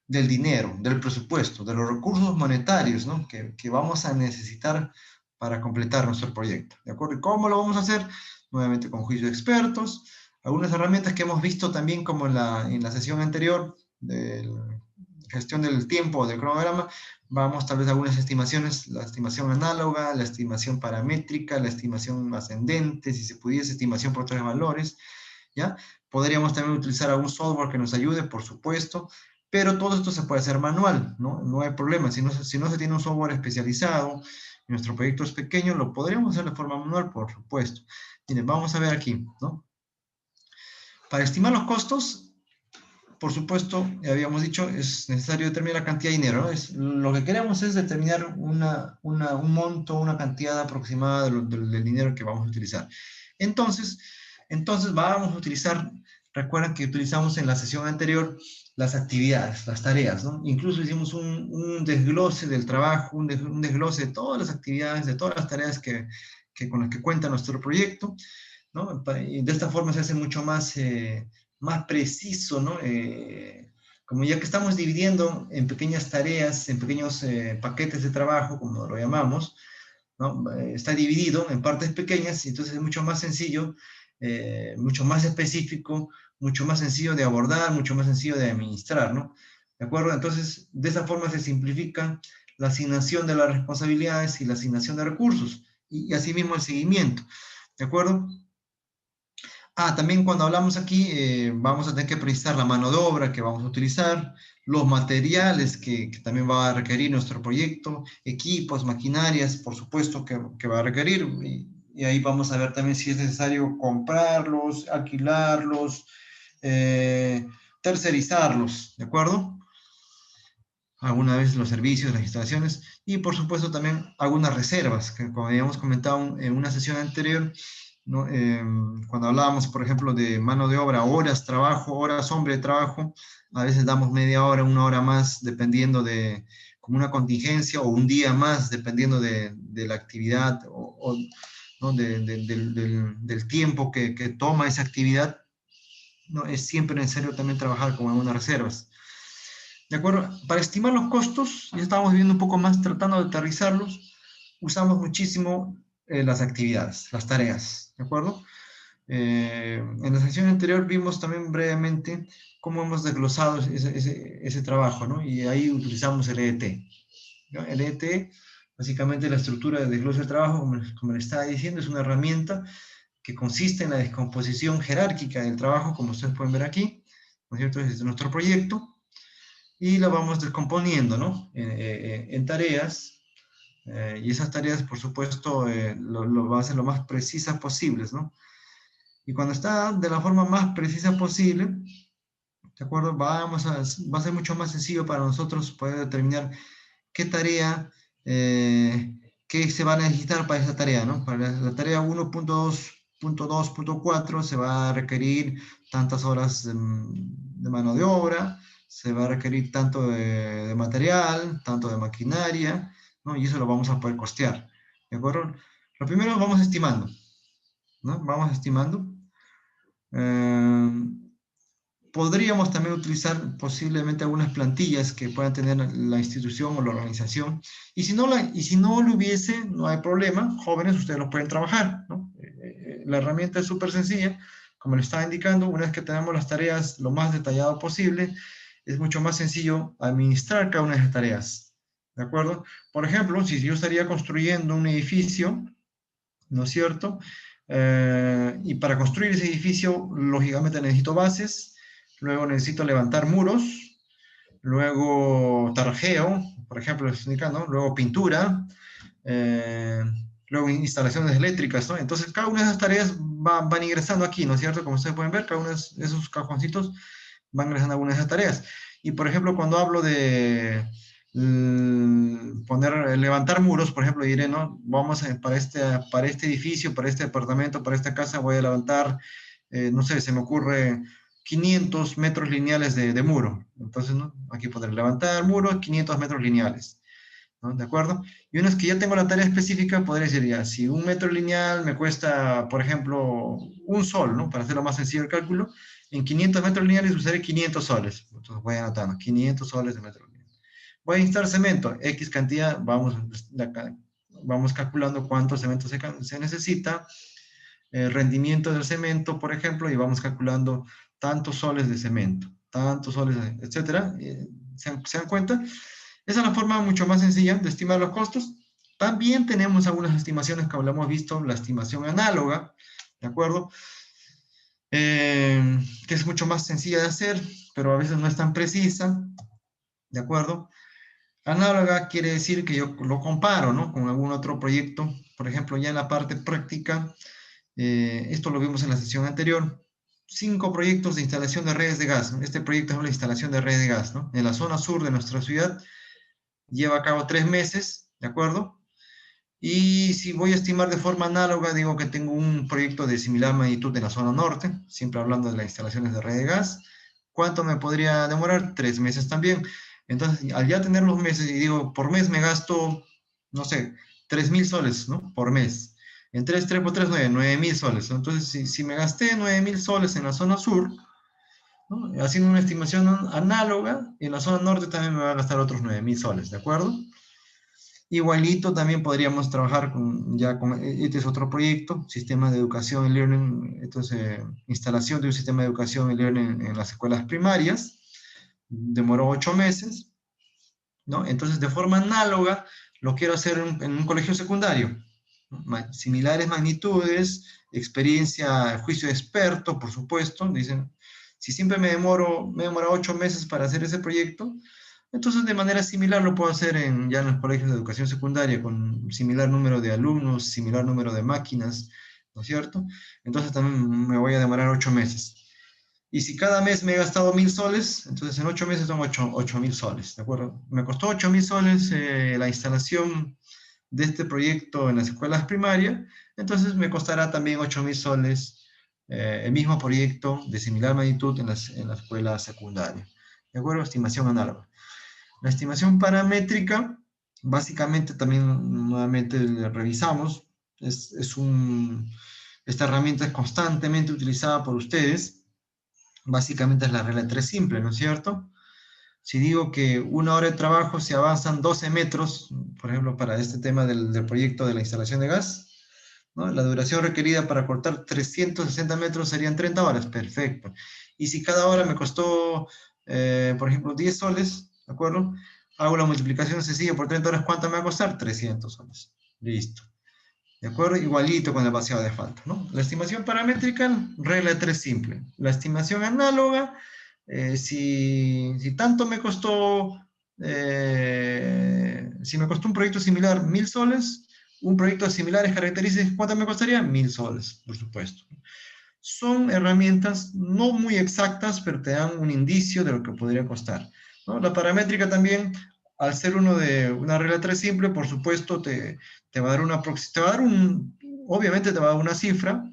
del dinero, del presupuesto, de los recursos monetarios, ¿no? que vamos a necesitar para completar nuestro proyecto. ¿De acuerdo? ¿Y cómo lo vamos a hacer? Nuevamente con juicio de expertos, algunas herramientas que hemos visto también como en la sesión anterior de gestión del tiempo, del cronograma, vamos tal vez a algunas estimaciones, la estimación análoga, la estimación paramétrica, la estimación ascendente, si se pudiese, estimación por tres valores, ¿ya? Podríamos también utilizar algún software que nos ayude, por supuesto, pero todo esto se puede hacer manual, ¿no? No hay problema. Si no se tiene un software especializado, y nuestro proyecto es pequeño, lo podríamos hacer de forma manual, por supuesto. Miren, vamos a ver aquí, ¿no? Para estimar los costos, por supuesto, ya habíamos dicho, es necesario determinar la cantidad de dinero, ¿no? Lo que queremos es determinar un monto, una cantidad aproximada del dinero que vamos a utilizar. Entonces vamos a utilizar, recuerden que utilizamos en la sesión anterior las actividades, las tareas, ¿no? Incluso hicimos un desglose del trabajo, un desglose de todas las actividades, de todas las tareas con las que cuenta nuestro proyecto, ¿no? Y de esta forma se hace mucho más preciso, ¿no? Como ya que estamos dividiendo en pequeñas tareas, en pequeños paquetes de trabajo, como lo llamamos, ¿no? Está dividido en partes pequeñas y entonces es mucho más sencillo, mucho más específico, mucho más sencillo de abordar, mucho más sencillo de administrar, ¿no? ¿De acuerdo? Entonces, de esa forma se simplifica la asignación de las responsabilidades y la asignación de recursos y asimismo el seguimiento. ¿De acuerdo? También cuando hablamos aquí, vamos a tener que precisar la mano de obra que vamos a utilizar, los materiales que también va a requerir nuestro proyecto, equipos, maquinarias, por supuesto que va a requerir, y ahí vamos a ver también si es necesario comprarlos, alquilarlos, tercerizarlos, ¿de acuerdo? Alguna vez los servicios, las instalaciones, y por supuesto también algunas reservas, que como habíamos comentado en una sesión anterior, ¿no? Cuando hablábamos, por ejemplo, de mano de obra, horas trabajo, horas hombre de trabajo, a veces damos media hora, una hora más, dependiendo de, como una contingencia, o un día más, dependiendo de la actividad, ¿no? Del tiempo que toma esa actividad, ¿no? Es siempre necesario también trabajar con algunas reservas. ¿De acuerdo? Para estimar los costos, ya estábamos viendo un poco más, tratando de aterrizarlos, usamos muchísimo las actividades, las tareas, ¿de acuerdo? En la sesión anterior vimos también brevemente cómo hemos desglosado ese trabajo, ¿no? Y ahí utilizamos el EET, ¿no? El EET, básicamente la estructura de desglose del trabajo, como le estaba diciendo, es una herramienta que consiste en la descomposición jerárquica del trabajo, como ustedes pueden ver aquí, ¿no es cierto? Es nuestro proyecto, y lo vamos descomponiendo, ¿no? En tareas, y esas tareas, por supuesto, lo va a hacer lo más precisas posibles, ¿no? Y cuando está de la forma más precisa posible, ¿de acuerdo? Va a ser mucho más sencillo para nosotros poder determinar qué tarea, qué se va a necesitar para esa tarea, ¿no? Para la tarea 1.2.2.4 se va a requerir tantas horas de mano de obra, se va a requerir tanto de material, tanto de maquinaria, ¿no? Y eso lo vamos a poder costear, ¿de acuerdo? Lo primero vamos estimando, ¿no? Vamos estimando. Podríamos también utilizar posiblemente algunas plantillas que puedan tener la institución o la organización. Y si no lo hubiese, no hay problema. Jóvenes, ustedes lo pueden trabajar, ¿no? La herramienta es súper sencilla. Como le estaba indicando, una vez que tenemos las tareas lo más detallado posible, es mucho más sencillo administrar cada una de esas tareas. ¿De acuerdo? Por ejemplo, si yo estaría construyendo un edificio, ¿no es cierto? Y para construir ese edificio, lógicamente necesito bases, luego necesito levantar muros, luego tarjeo, por ejemplo, indicando, luego pintura, eh, luego instalaciones eléctricas, ¿no? Entonces, cada una de esas tareas van ingresando aquí, ¿no es cierto? Como ustedes pueden ver, cada uno de esos cajoncitos van ingresando algunas de esas tareas. Y, por ejemplo, cuando hablo de levantar muros, por ejemplo, diré, ¿no? Para este edificio, para este departamento, para esta casa, voy a levantar, no sé, se me ocurre 500 metros lineales de muro. Entonces, ¿no? Aquí podré levantar muro, 500 metros lineales, ¿no? ¿De acuerdo? Y una vez que ya tengo la tarea específica, podré decir ya, si un metro lineal me cuesta, por ejemplo, un sol, ¿no? Para hacerlo más sencillo el cálculo, En 500 metros lineales usaré 500 soles. Entonces voy anotando, 500 soles de metro lineal. Voy a instalar cemento, X cantidad, vamos calculando cuánto cemento se necesita, rendimiento del cemento, por ejemplo, y vamos calculando tantos soles de cemento, tantos soles, etcétera. ¿Se dan cuenta? Esa es la forma mucho más sencilla de estimar los costos. También tenemos algunas estimaciones que hablamos visto, la estimación análoga, ¿de acuerdo? Que es mucho más sencilla de hacer, pero a veces no es tan precisa, ¿de acuerdo? Análoga quiere decir que yo lo comparo, ¿no? Con algún otro proyecto, por ejemplo, ya en la parte práctica, esto lo vimos en la sesión anterior, 5 proyectos de instalación de redes de gas. Este proyecto es una instalación de redes de gas, ¿no? En la zona sur de nuestra ciudad, lleva a cabo 3 meses, ¿de acuerdo? Y si voy a estimar de forma análoga, digo que tengo un proyecto de similar magnitud en la zona norte, siempre hablando de las instalaciones de red de gas. ¿Cuánto me podría demorar? 3 meses también. Entonces, al ya tener los meses, y digo, por mes me gasto, no sé, 3.000 soles, ¿no? Por mes. En 3 por 3, 9.000 soles. Entonces, si me gasté 9.000 soles en la zona sur, ¿no? Haciendo una estimación análoga, en la zona norte también me va a gastar otros 9.000 soles, ¿de acuerdo? Igualito también podríamos trabajar este es otro proyecto, sistema de educación y learning, entonces instalación de un sistema de educación y learning en las escuelas primarias, demoró 8 meses, ¿no? Entonces de forma análoga lo quiero hacer en un colegio secundario, ¿no? Similares magnitudes, experiencia, juicio de experto, por supuesto, dicen, si siempre me demora 8 meses para hacer ese proyecto, entonces, de manera similar lo puedo hacer ya en los colegios de educación secundaria, con similar número de alumnos, similar número de máquinas, ¿no es cierto? Entonces también me voy a demorar 8 meses. Y si cada mes me he gastado 1.000 soles, entonces en 8 meses son 8.000 soles, ¿de acuerdo? Me costó 8.000 soles la instalación de este proyecto en las escuelas primarias, entonces me costará también 8.000 soles el mismo proyecto de similar magnitud en la escuela secundaria. ¿De acuerdo? Estimación análoga. La estimación paramétrica, básicamente también nuevamente revisamos, esta herramienta es constantemente utilizada por ustedes, básicamente es la regla de 3 simple, ¿no es cierto? Si digo que una hora de trabajo se avanzan 12 metros, por ejemplo, para este tema del proyecto de la instalación de gas, ¿no? La duración requerida para cortar 360 metros serían 30 horas, perfecto. Y si cada hora me costó, por ejemplo, 10 soles, ¿de acuerdo? Hago la multiplicación sencilla por 30 horas, ¿cuánto me va a costar? 300 soles. Listo. ¿De acuerdo? Igualito con el vaciado de asfalto, ¿no? La estimación paramétrica, regla de 3 simple. La estimación análoga, si tanto me costó, si me costó un proyecto similar 1.000 soles, un proyecto de similares características, ¿cuánto me costaría? 1.000 soles, por supuesto. Son herramientas no muy exactas, pero te dan un indicio de lo que podría costar, ¿no? La paramétrica también, al ser uno de una regla 3 simple, por supuesto, te va a dar obviamente te va a dar una cifra.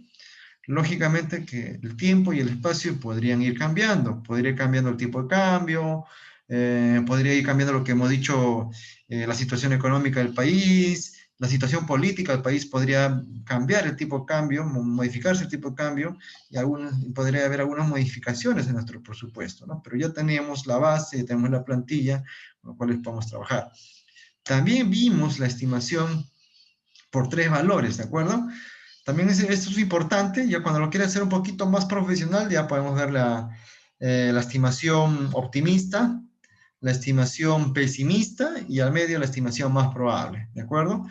Lógicamente que el tiempo y el espacio podrían ir cambiando. Podría ir cambiando el tipo de cambio, podría ir cambiando lo que hemos dicho, la situación económica del país, la situación política del país podría cambiar el tipo de cambio, modificarse el tipo de cambio, y podría haber algunas modificaciones en nuestro presupuesto, ¿no? Pero ya teníamos la base, tenemos la plantilla con la cual podemos trabajar. También vimos la estimación por 3 valores, ¿de acuerdo? También esto es importante, ya cuando lo quiere hacer un poquito más profesional, ya podemos ver la estimación optimista, la estimación pesimista y al medio la estimación más probable, ¿de acuerdo?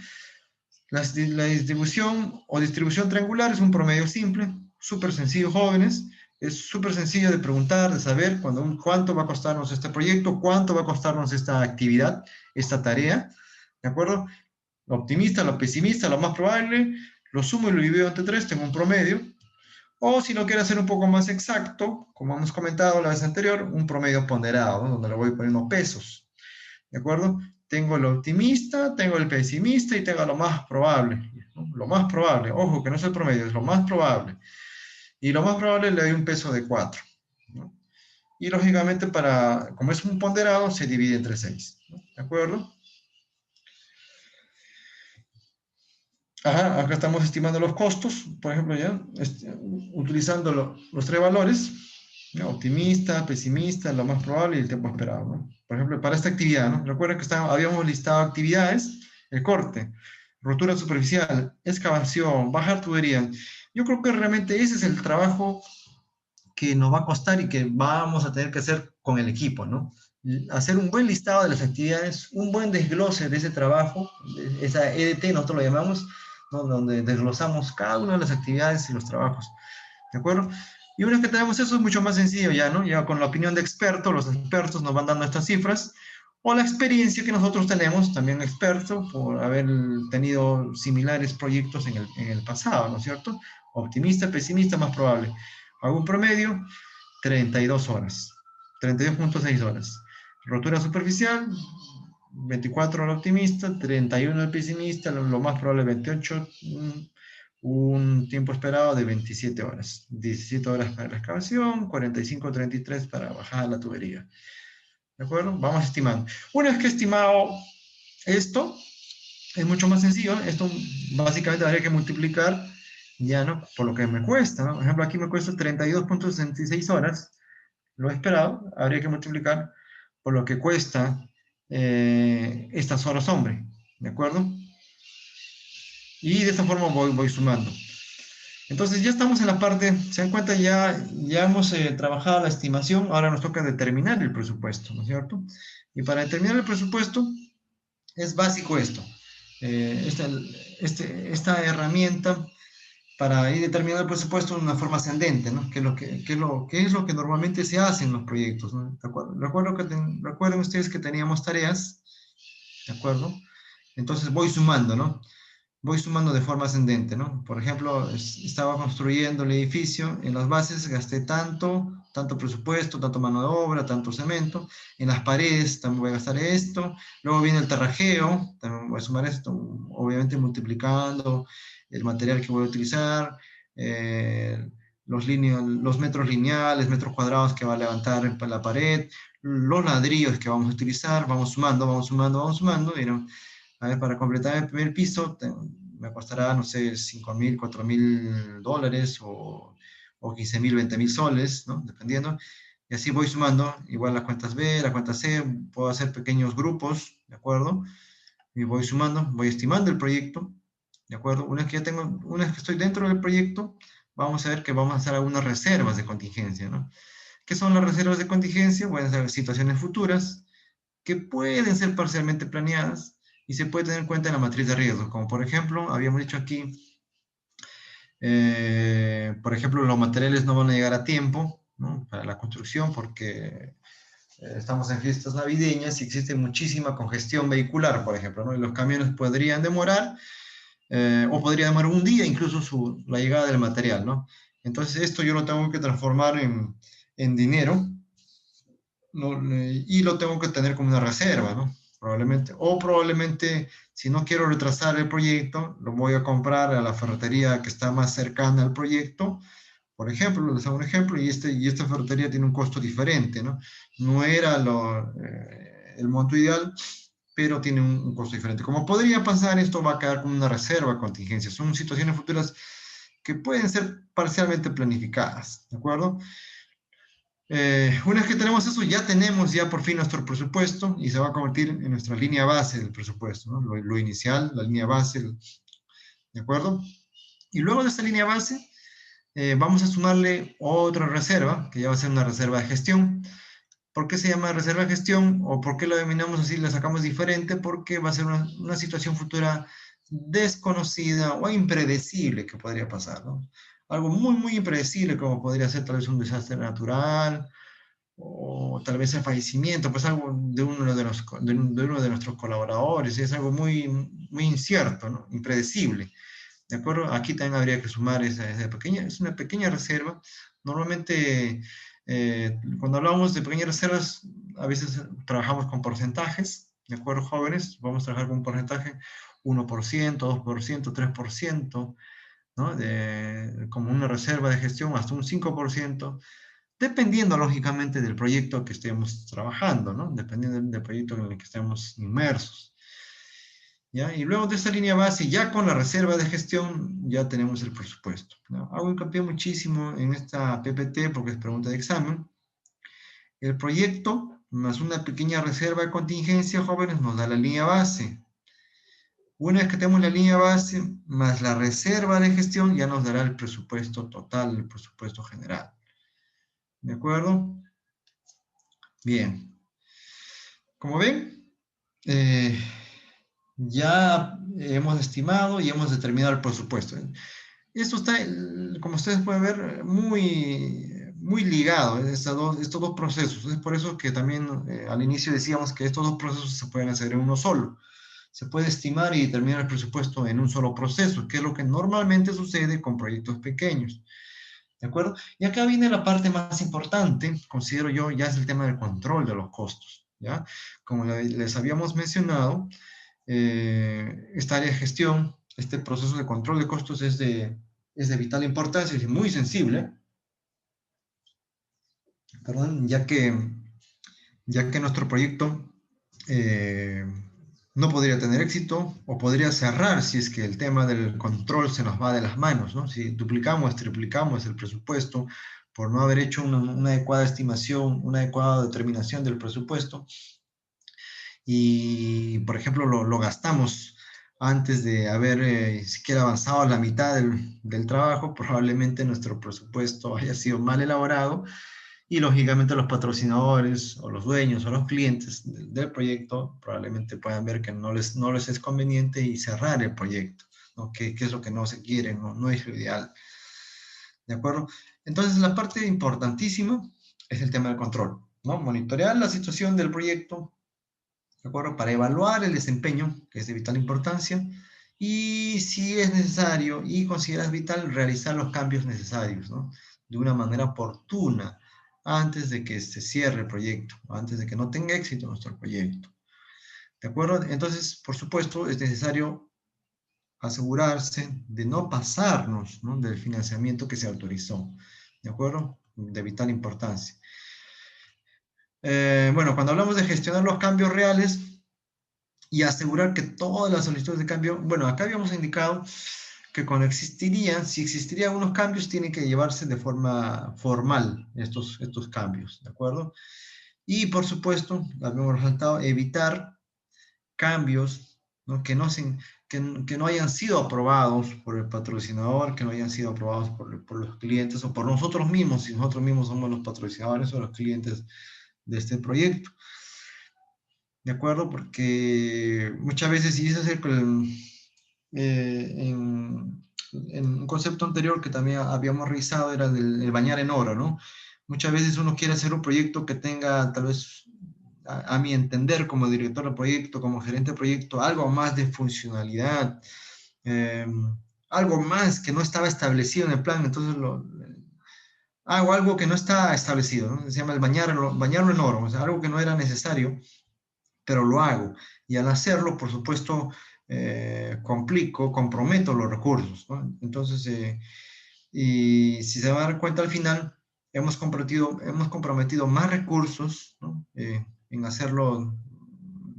La distribución o distribución triangular es un promedio simple, súper sencillo, jóvenes, es súper sencillo de preguntar, de saber cuánto va a costarnos este proyecto, cuánto va a costarnos esta actividad, esta tarea, ¿de acuerdo? Lo optimista, lo pesimista, lo más probable, lo sumo y lo divido entre 3, tengo un promedio. O si lo quiero hacer un poco más exacto, como hemos comentado la vez anterior, un promedio ponderado, ¿no? Donde le voy poniendo pesos. ¿De acuerdo? Tengo el optimista, tengo el pesimista y tengo lo más probable, ¿no? Lo más probable, ojo que no es el promedio, es lo más probable. Y lo más probable le doy un peso de 4, ¿no? Y lógicamente, como es un ponderado, se divide entre 6, ¿no? ¿De acuerdo? Ajá, acá estamos estimando los costos, por ejemplo, ya, utilizando los 3 valores. ¿no? Optimista, pesimista, lo más probable y el tiempo esperado, ¿no? Por ejemplo, para esta actividad, ¿no? Recuerda que habíamos listado actividades, el corte, rotura superficial, excavación, bajar tubería. Yo creo que realmente ese es el trabajo que nos va a costar y que vamos a tener que hacer con el equipo, ¿no? Hacer un buen listado de las actividades, un buen desglose de ese trabajo, esa EDT nosotros lo llamamos, ¿no? Donde desglosamos cada una de las actividades y los trabajos, ¿de acuerdo? Y una vez que tenemos eso es mucho más sencillo ya, ¿no? Ya con la opinión de expertos, los expertos nos van dando estas cifras, o la experiencia que nosotros tenemos, también experto, por haber tenido similares proyectos en el pasado, ¿no es cierto? Optimista, pesimista, más probable. Algún promedio, 32 horas, 32.6 horas. Rotura superficial, 24 al optimista, 31 al pesimista, lo más probable 28, un tiempo esperado de 27 horas. 17 horas para la excavación, 45, 33 para bajar la tubería. ¿De acuerdo? Vamos estimando. Una vez que he estimado esto, es mucho más sencillo. Esto básicamente habría que multiplicar ya, ¿no? Por lo que me cuesta, ¿no? Por ejemplo, aquí me cuesta 32.66 horas. Lo he esperado. Habría que multiplicar por lo que cuesta estas horas hombre. ¿De acuerdo? Y de esta forma voy sumando. Entonces ya estamos en la parte, se dan cuenta, ya hemos trabajado la estimación, ahora nos toca determinar el presupuesto, ¿no es cierto? Y para determinar el presupuesto es básico esto, esta herramienta para ir determinando el presupuesto de una forma ascendente, ¿no? ¿Qué es lo que normalmente se hace en los proyectos, ¿no? ¿De acuerdo? Recuerden ustedes que teníamos tareas, ¿de acuerdo? Entonces voy sumando, ¿no? Voy sumando de forma ascendente, ¿no? Por ejemplo, estaba construyendo el edificio, en las bases gasté tanto presupuesto, tanto mano de obra, tanto cemento, en las paredes también voy a gastar esto, luego viene el terrajeo, también voy a sumar esto, obviamente multiplicando el material que voy a utilizar, eh, los metros lineales, metros cuadrados que va a levantar la pared, los ladrillos que vamos a utilizar, vamos sumando, vamos sumando, vamos sumando, y no, a ver, para completar el primer piso me costará, no sé, 5.000, 4.000 dólares o 15.000, 20.000 soles, ¿no? Dependiendo. Y así voy sumando, igual las cuentas B, la cuenta C, puedo hacer pequeños grupos, ¿de acuerdo? Y voy sumando, voy estimando el proyecto, ¿de acuerdo? Una vez que estoy dentro del proyecto, vamos a ver que vamos a hacer algunas reservas de contingencia, ¿no? ¿Qué son las reservas de contingencia? Pueden ser situaciones futuras, que pueden ser parcialmente planeadas y se puede tener en cuenta en la matriz de riesgo, como por ejemplo, habíamos dicho aquí, por ejemplo, los materiales no van a llegar a tiempo, ¿no? Para la construcción porque estamos en fiestas navideñas y existe muchísima congestión vehicular, por ejemplo, ¿no? Y los camiones podrían demorar o podría demorar un día incluso la llegada del material, ¿no? Entonces esto yo lo tengo que transformar en dinero, no, y lo tengo que tener como una reserva, ¿no? Probablemente. O probablemente, si no quiero retrasar el proyecto, lo voy a comprar a la ferretería que está más cercana al proyecto. Por ejemplo, les hago un ejemplo, y esta ferretería tiene un costo diferente, ¿no? No era el monto ideal, pero tiene un costo diferente. Como podría pasar, esto va a quedar como una reserva de contingencia. Son situaciones futuras que pueden ser parcialmente planificadas, ¿de acuerdo? Una vez que tenemos eso, ya tenemos ya por fin nuestro presupuesto y se va a convertir en nuestra línea base del presupuesto, ¿no? Lo inicial, la línea base, ¿de acuerdo? Y luego de esta línea base, vamos a sumarle otra reserva, que ya va a ser una reserva de gestión. ¿Por qué se llama reserva de gestión o por qué lo denominamos así, la sacamos diferente? Porque va a ser una situación futura desconocida o impredecible que podría pasar, ¿no? Algo muy, muy impredecible como podría ser tal vez un desastre natural, o tal vez el fallecimiento, pues algo de de uno de nuestros colaboradores, es algo muy, muy incierto, ¿no? Impredecible, ¿de acuerdo? Aquí también habría que sumar es una pequeña reserva. Normalmente, cuando hablamos de pequeñas reservas, a veces trabajamos con porcentajes, ¿de acuerdo, jóvenes? Vamos a trabajar con un porcentaje 1%, 2%, 3%, ¿no? Como una reserva de gestión, hasta un 5%, dependiendo lógicamente del proyecto que estemos trabajando, ¿no? Dependiendo del proyecto en el que estemos inmersos. ¿ya? Y luego de esta línea base, ya con la reserva de gestión, ya tenemos el presupuesto, ¿no? Hago hincapié muchísimo en esta PPT porque es pregunta de examen. El proyecto más una pequeña reserva de contingencia, jóvenes, nos da la línea base. Una vez que tenemos la línea base más la reserva de gestión, ya nos dará el presupuesto total, el presupuesto general. ¿De acuerdo? Bien. Como ven, ya hemos estimado y hemos determinado el presupuesto. Esto está, como ustedes pueden ver, muy ligado, estos dos procesos. Es por eso que también al inicio decíamos que estos dos procesos se pueden hacer en uno solo. Se puede estimar y determinar el presupuesto en un solo proceso, que es lo que normalmente sucede con proyectos pequeños. ¿De acuerdo? Y acá viene la parte más importante, considero yo, ya es el tema del control de los costos. ¿Ya? Como les habíamos mencionado, esta área de gestión, este proceso de control de costos es de vital importancia, es muy sensible, perdón, ya que nuestro proyecto eh, no podría tener éxito o podría cerrar si es que el tema del control se nos va de las manos, ¿no? Si duplicamos, triplicamos el presupuesto por no haber hecho una adecuada estimación, una adecuada determinación del presupuesto y, por ejemplo, lo gastamos antes de haber siquiera avanzado a la mitad del trabajo, probablemente nuestro presupuesto haya sido mal elaborado y lógicamente los patrocinadores o los dueños o los clientes del proyecto probablemente puedan ver que no les es conveniente y cerrar el proyecto, ¿no? Que es lo que no se quiere, no es lo ideal. ¿De acuerdo? Entonces la parte importantísima es el tema del control, ¿no? Monitorear la situación del proyecto, ¿de acuerdo? Para evaluar el desempeño, que es de vital importancia, y si es necesario y consideras vital, realizar los cambios necesarios, ¿no? De una manera oportuna, antes de que se cierre el proyecto, antes de que no tenga éxito nuestro proyecto. ¿De acuerdo? Entonces, por supuesto, es necesario asegurarse de no pasarnos, ¿no? Del financiamiento que se autorizó. ¿De acuerdo? De vital importancia. Bueno, cuando hablamos de gestionar los cambios reales, y asegurar que todas las solicitudes de cambio, bueno, acá habíamos indicado que cuando existirían, si existirían unos cambios, tienen que llevarse de forma formal estos cambios, ¿de acuerdo? Y por supuesto, habíamos resaltado, evitar cambios, ¿no? Que no hayan sido aprobados por el patrocinador, que no hayan sido aprobados por los clientes o por nosotros mismos, si nosotros mismos somos los patrocinadores o los clientes de este proyecto. ¿De acuerdo? Porque muchas veces, y eso es en un concepto anterior que también habíamos revisado, era el bañar en oro, ¿no? Muchas veces uno quiere hacer un proyecto que tenga, tal vez, a mi entender, como director de proyecto, como gerente de proyecto, algo más de funcionalidad, eh, algo más que no estaba establecido en el plan, entonces hago algo que no está establecido, ¿no? Se llama el bañarlo en oro, o sea, algo que no era necesario pero lo hago. Y al hacerlo, por supuesto, comprometo los recursos, ¿no? Entonces, y si se va a dar cuenta al final, hemos comprometido más recursos, ¿no? En hacerlo,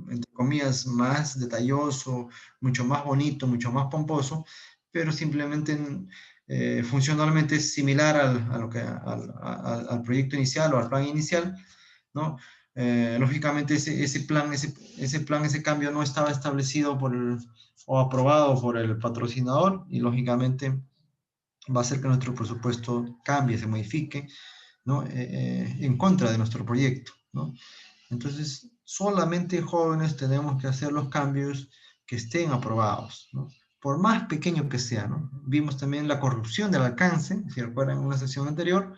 entre comillas, más detalloso, mucho más bonito, mucho más pomposo, pero simplemente funcionalmente es similar al proyecto inicial o al plan inicial, ¿no? Lógicamente ese cambio no estaba establecido o aprobado por el patrocinador y lógicamente va a hacer que nuestro presupuesto cambie, se modifique, ¿no? En contra de nuestro proyecto, ¿no? Entonces, solamente jóvenes tenemos que hacer los cambios que estén aprobados, ¿no? Por más pequeño que sea, ¿no? Vimos también la corrupción del alcance, si recuerdan en una sesión anterior,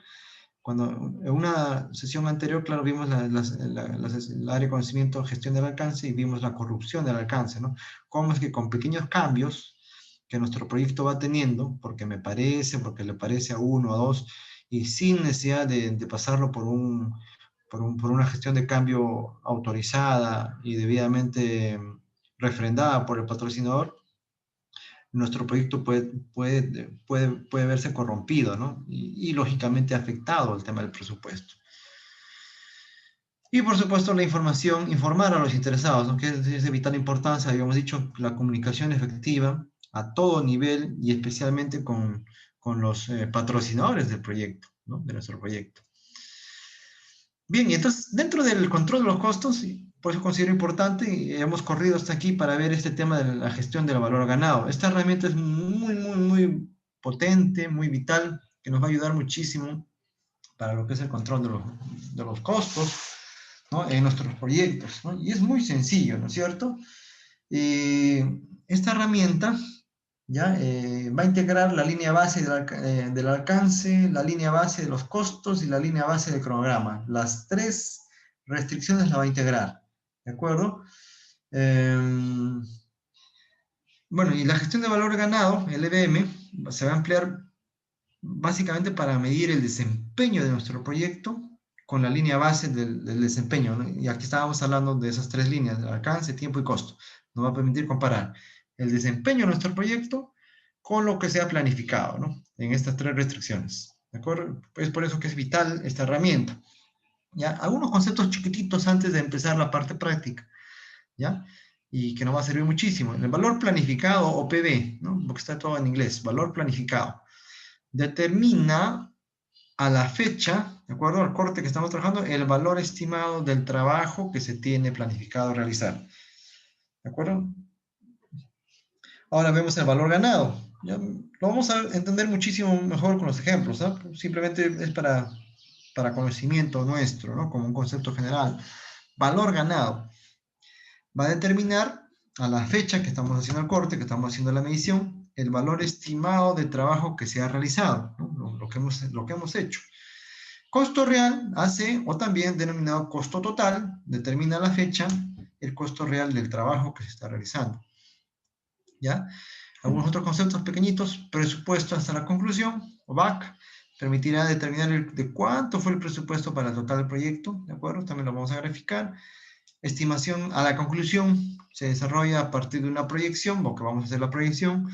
cuando en una sesión anterior, claro, vimos el área de conocimiento, gestión del alcance y vimos la corrupción del alcance, ¿no? Cómo es que con pequeños cambios que nuestro proyecto va teniendo, porque me parece, porque le parece a uno, a dos, y sin necesidad de pasarlo por una gestión de cambio autorizada y debidamente refrendada por el patrocinador, nuestro proyecto puede verse corrompido, ¿no? Y lógicamente afectado el tema del presupuesto. Y por supuesto la información, informar a los interesados, ¿no? Que es de vital importancia, habíamos dicho, la comunicación efectiva a todo nivel y especialmente con los patrocinadores del proyecto, ¿no? De nuestro proyecto. Bien, y entonces dentro del control de los costos, y por eso considero importante, y hemos corrido hasta aquí para ver este tema de la gestión del valor ganado. Esta herramienta es muy, muy, muy potente, muy vital, que nos va a ayudar muchísimo para lo que es el control de los costos, ¿no? En nuestros proyectos, ¿no? Y es muy sencillo, ¿no es cierto? Esta herramienta ¿ya? Va a integrar la línea base del alcance, la línea base de los costos y la línea base del cronograma. Las tres restricciones la va a integrar, ¿de acuerdo? Bueno, y la gestión de valor ganado, LBM, se va a emplear básicamente para medir el desempeño de nuestro proyecto con la línea base del desempeño, ¿no? Y aquí estábamos hablando de esas tres líneas, alcance, tiempo y costo. Nos va a permitir comparar el desempeño de nuestro proyecto con lo que se ha planificado, ¿no? En estas tres restricciones, ¿de acuerdo? Es por eso que es vital esta herramienta, ¿ya? Algunos conceptos chiquititos antes de empezar la parte práctica, ¿ya? Y que nos va a servir muchísimo. El valor planificado o PV, ¿no? Porque está todo en inglés, valor planificado. Determina a la fecha, ¿de acuerdo? Al corte que estamos trabajando, el valor estimado del trabajo que se tiene planificado realizar. ¿De acuerdo? Ahora vemos el valor ganado. Ya lo vamos a entender muchísimo mejor con los ejemplos, ¿no? Simplemente es para conocimiento nuestro, ¿no? Como un concepto general. Valor ganado va a determinar a la fecha que estamos haciendo el corte, que estamos haciendo la medición, el valor estimado de trabajo que se ha realizado, ¿no? Lo que hemos hecho. Costo real hace, o también denominado costo total, determina la fecha, el costo real del trabajo que se está realizando. ¿Ya? Algunos otros conceptos pequeñitos, presupuesto hasta la conclusión, o BAC, permitirá determinar de cuánto fue el presupuesto para el total del proyecto, ¿de acuerdo? También lo vamos a graficar. Estimación a la conclusión se desarrolla a partir de una proyección, porque vamos a hacer la proyección,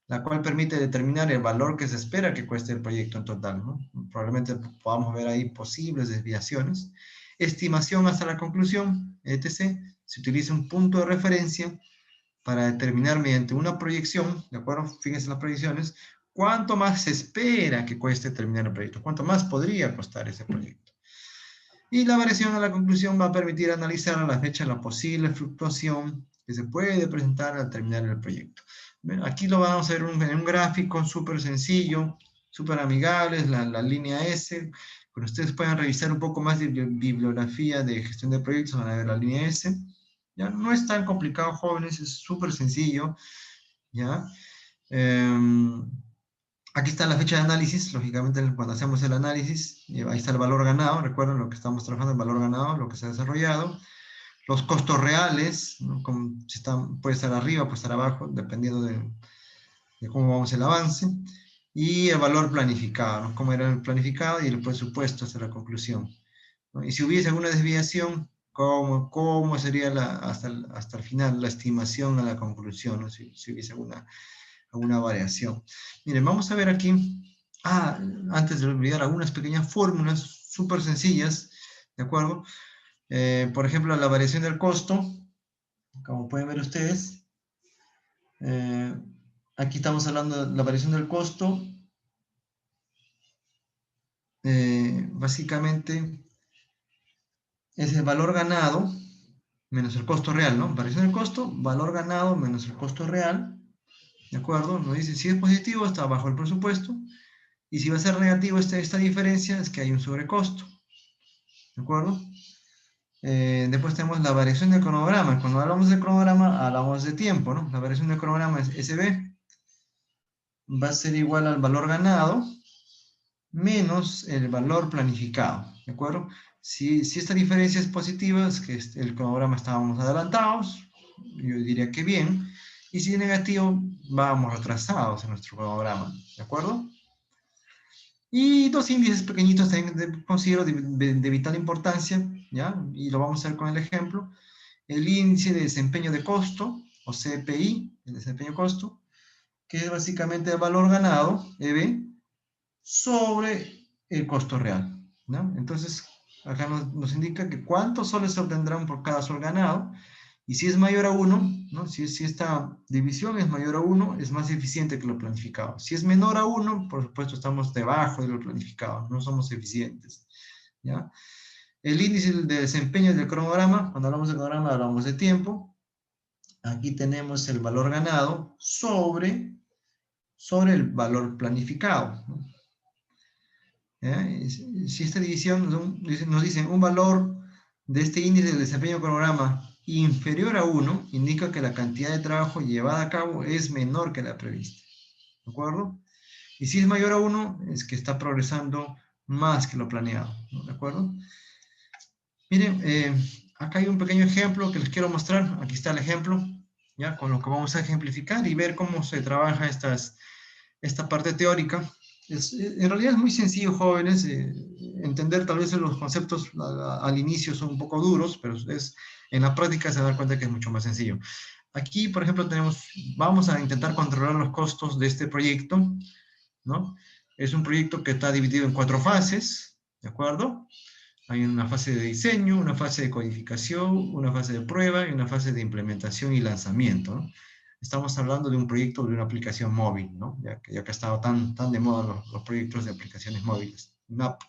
la cual permite determinar el valor que se espera que cueste el proyecto en total, ¿no? Probablemente podamos ver ahí posibles desviaciones. Estimación hasta la conclusión, etc. Se utiliza un punto de referencia para determinar mediante una proyección, ¿de acuerdo? Fíjense las proyecciones, cuánto más se espera que cueste terminar el proyecto, cuánto más podría costar ese proyecto. Y la variación a la conclusión va a permitir analizar a la fecha la posible fluctuación que se puede presentar al terminar el proyecto. Aquí lo vamos a ver en un gráfico súper sencillo, súper amigable, es la línea S. Cuando ustedes puedan revisar un poco más de bibliografía de gestión de proyectos, van a ver la línea S. ¿Ya? No es tan complicado, jóvenes, es súper sencillo. ¿Ya? Aquí está la fecha de análisis, lógicamente cuando hacemos el análisis, ahí está el valor ganado, recuerden lo que estamos trabajando, el valor ganado, lo que se ha desarrollado, los costos reales, ¿no? Como si puede estar arriba, puede estar abajo, dependiendo de cómo vamos el avance, y el valor planificado, ¿no? Cómo era el planificado y el presupuesto hasta la conclusión, ¿no? Y si hubiese alguna desviación, cómo sería hasta el final la estimación a la conclusión, ¿no? Si hubiese alguna variación. Miren, vamos a ver aquí, antes de olvidar, algunas pequeñas fórmulas súper sencillas, ¿de acuerdo? Por ejemplo, la variación del costo, como pueden ver ustedes, aquí estamos hablando de la variación del costo, básicamente es el valor ganado menos el costo real, ¿no? Variación del costo, valor ganado menos el costo real, ¿de acuerdo? Nos dice si es positivo está bajo el presupuesto, y si va a ser negativo esta diferencia es que hay un sobrecosto, ¿de acuerdo? Después tenemos la variación del cronograma. Cuando hablamos de cronograma, hablamos de tiempo, ¿no? La variación del cronograma es SB. Va a ser igual al valor ganado menos el valor planificado, ¿de acuerdo? Si esta diferencia es positiva, es que el cronograma estábamos adelantados, yo diría que bien, y si es negativo, vamos retrasados en nuestro cronograma, ¿de acuerdo? Y dos índices pequeñitos también considero de vital importancia, ¿ya? Y lo vamos a ver con el ejemplo. El índice de desempeño de costo, o CPI, el desempeño costo, que es básicamente el valor ganado, EB, sobre el costo real, ¿no? Entonces, acá nos indica que cuántos soles se obtendrán por cada sol ganado, y si es mayor a 1, ¿no? Si esta división es mayor a 1, es más eficiente que lo planificado. Si es menor a 1, por supuesto estamos debajo de lo planificado, no somos eficientes, ¿ya? El índice de desempeño del cronograma, cuando hablamos de cronograma hablamos de tiempo. Aquí tenemos el valor ganado sobre el valor planificado, ¿no? Si esta división nos dice un valor de este índice de desempeño del cronograma inferior a 1, indica que la cantidad de trabajo llevada a cabo es menor que la prevista. ¿De acuerdo? Y si es mayor a 1, es que está progresando más que lo planeado. ¿De acuerdo? Miren, acá hay un pequeño ejemplo que les quiero mostrar. Aquí está el ejemplo, ¿ya? Con lo que vamos a ejemplificar y ver cómo se trabaja esta parte teórica. En realidad es muy sencillo, jóvenes, entender tal vez los conceptos al inicio son un poco duros, pero en la práctica se dan cuenta que es mucho más sencillo. Aquí, por ejemplo, vamos a intentar controlar los costos de este proyecto, ¿no? Es un proyecto que está dividido en 4 fases, ¿de acuerdo? Hay una fase de diseño, una fase de codificación, una fase de prueba y una fase de implementación y lanzamiento, ¿no? Estamos hablando de un proyecto de una aplicación móvil, ¿no? Ya que ha estado tan de moda los proyectos de aplicaciones móviles, una app.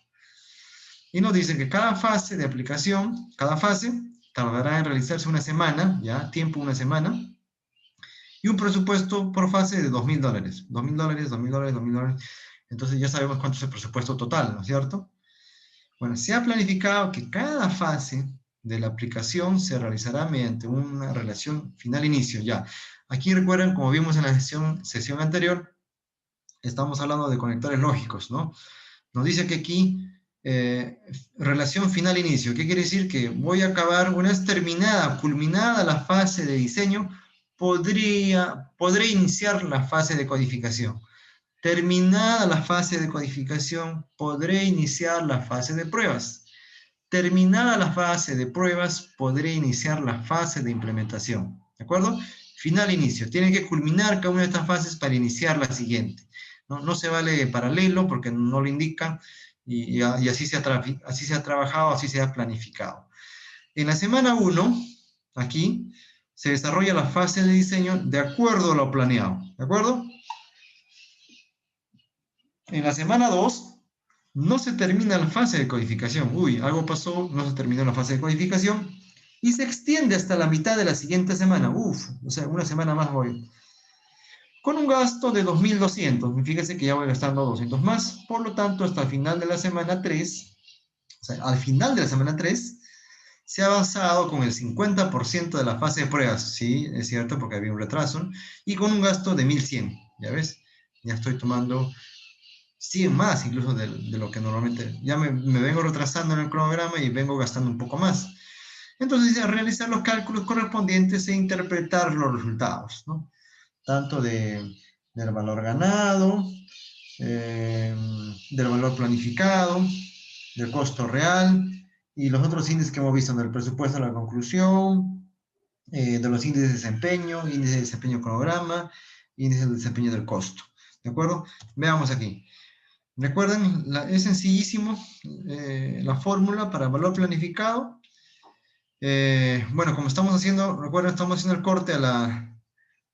Y nos dice que cada fase de aplicación, cada fase, tardará en realizarse una semana, ya, tiempo una semana, y un presupuesto por fase de $2,000. $2,000, $2,000, $2,000. Entonces ya sabemos cuánto es el presupuesto total, ¿no es cierto? Bueno, se ha planificado que cada fase de la aplicación se realizará mediante una relación final-inicio, ya. Aquí recuerden, como vimos en la sesión anterior, estamos hablando de conectores lógicos, ¿no? Nos dice que aquí, relación final-inicio, ¿qué quiere decir? Que voy a acabar, una vez terminada, culminada la fase de diseño, podré iniciar la fase de codificación. Terminada la fase de codificación, podré iniciar la fase de pruebas. Terminada la fase de pruebas, podré iniciar la fase de implementación. ¿De acuerdo? Final, inicio. Tiene que culminar cada una de estas fases para iniciar la siguiente. No se vale paralelo porque no lo indica y así se ha trabajado, así se ha planificado. En la semana 1, aquí, se desarrolla la fase de diseño de acuerdo a lo planeado. ¿De acuerdo? En la semana 2, no se termina la fase de codificación. Uy, algo pasó, no se terminó la fase de codificación. Y se extiende hasta la mitad de la siguiente semana. Uf, o sea, una semana más voy. Con un gasto de 2.200. Fíjense que ya voy gastando 200 más. Por lo tanto, hasta el final de la semana 3, o sea, al final de la semana 3, se ha avanzado con el 50% de la fase de pruebas. Sí, es cierto, porque había un retraso. Y con un gasto de 1.100. ¿Ya ves? Ya estoy tomando 100 más incluso de lo que normalmente, ya me vengo retrasando en el cronograma y vengo gastando un poco más. Entonces, realizar los cálculos correspondientes e interpretar los resultados, ¿no? Tanto del valor ganado, del valor planificado, del costo real y los otros índices que hemos visto, del presupuesto a la conclusión, de los índices de desempeño, índice de desempeño cronograma, índice de desempeño del costo. ¿De acuerdo? Veamos aquí. Recuerden, es sencillísimo la fórmula para valor planificado. Bueno, como estamos haciendo, recuerden, estamos haciendo el corte a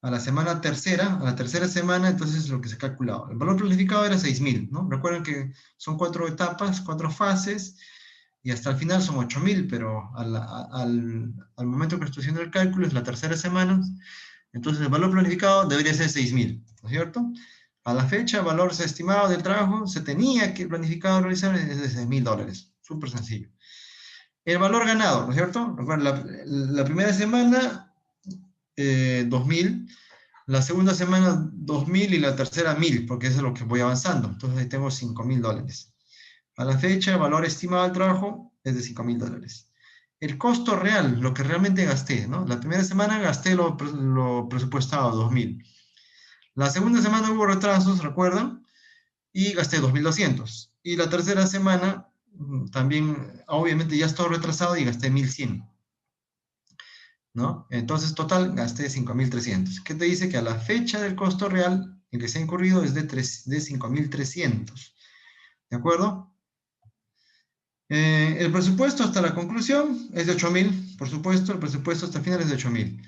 la semana tercera, a la tercera semana, entonces lo que se ha calculado. El valor planificado era 6.000, ¿no? Recuerden que son 4 etapas, 4 fases, y hasta el final son 8.000, pero al momento que estoy haciendo el cálculo es la tercera semana, entonces el valor planificado debería ser 6.000, ¿no es cierto? A la fecha, el valor estimado del trabajo se tenía que planificado realizar es de $6.000. Súper sencillo. El valor ganado, ¿no es cierto? La primera semana, 2.000. La segunda semana, 2.000 y la tercera, 1.000, porque eso es lo que voy avanzando. Entonces ahí tengo $5.000. A la fecha, el valor estimado del trabajo es de $5.000. El costo real, lo que realmente gasté, ¿no? La primera semana gasté lo presupuestado, 2.000. La segunda semana hubo retrasos, ¿recuerdan? Y gasté 2.200. Y la tercera semana también, obviamente ya estoy retrasado y gasté 1.100. ¿No? Entonces, total, gasté 5.300. ¿Qué te dice? Que a la fecha del costo real en que se ha incurrido es de 5.300. ¿De acuerdo? El presupuesto hasta la conclusión es de 8.000, por supuesto, el presupuesto hasta el final es de 8.000.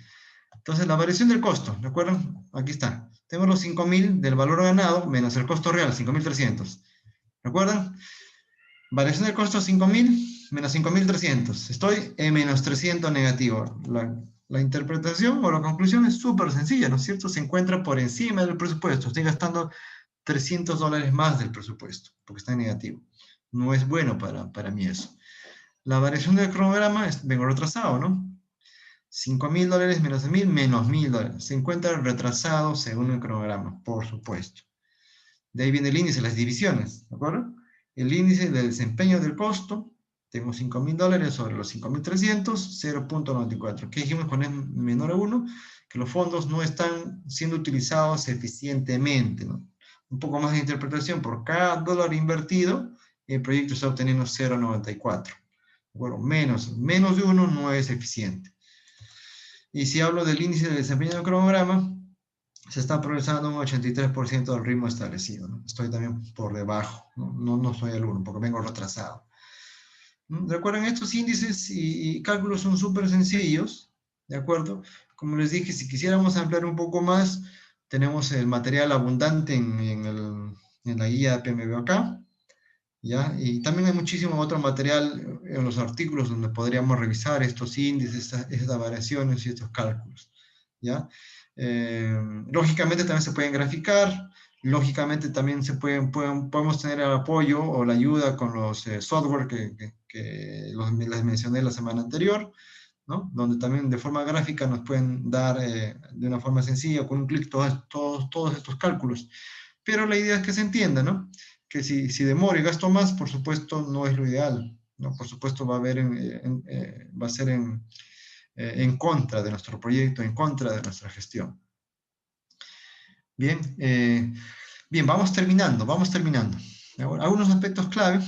Entonces, la variación del costo, ¿de acuerdo? Aquí está. Tengo los 5.000 del valor ganado menos el costo real, 5.300. ¿Recuerdan? Variación del costo 5.000 menos 5.300. Estoy en menos 300 negativo. La interpretación o la conclusión es súper sencilla, ¿no es cierto? Se encuentra por encima del presupuesto. Estoy gastando $300 más del presupuesto, porque está en negativo. No es bueno para mí eso. La variación del cronograma, vengo retrasado, ¿no? $5.000 menos $1.000 menos $1.000. Se encuentra retrasado según el cronograma, por supuesto. De ahí viene el índice, las divisiones, ¿de acuerdo? El índice del desempeño del costo, tengo $5.000 sobre los 5.300, 0.94. ¿Qué dijimos con el menor a 1? Que los fondos no están siendo utilizados eficientemente, ¿no? Un poco más de interpretación, por cada dólar invertido, el proyecto está obteniendo 0.94. Bueno, menos de 1 no es eficiente. Y si hablo del índice de desempeño del cronograma, se está progresando un 83% del ritmo establecido, ¿no? Estoy también por debajo, no soy el 1, porque vengo retrasado. Recuerden, estos índices y cálculos son súper sencillos, ¿de acuerdo? Como les dije, si quisiéramos ampliar un poco más, tenemos el material abundante en la guía de PMBOK, ¿ya? Y también hay muchísimo otro material en los artículos donde podríamos revisar estos índices, estas variaciones y estos cálculos, ¿ya? Lógicamente también se pueden graficar, lógicamente también podemos tener el apoyo o la ayuda con los software que les mencioné la semana anterior, ¿no? Donde también de forma gráfica nos pueden dar de una forma sencilla, con un clic, todos estos cálculos. Pero la idea es que se entienda, ¿no? Que si demoro y gasto más, por supuesto, no es lo ideal, ¿no? Por supuesto, va a ser en contra de nuestro proyecto, en contra de nuestra gestión. Bien, bien, vamos terminando. Algunos aspectos clave.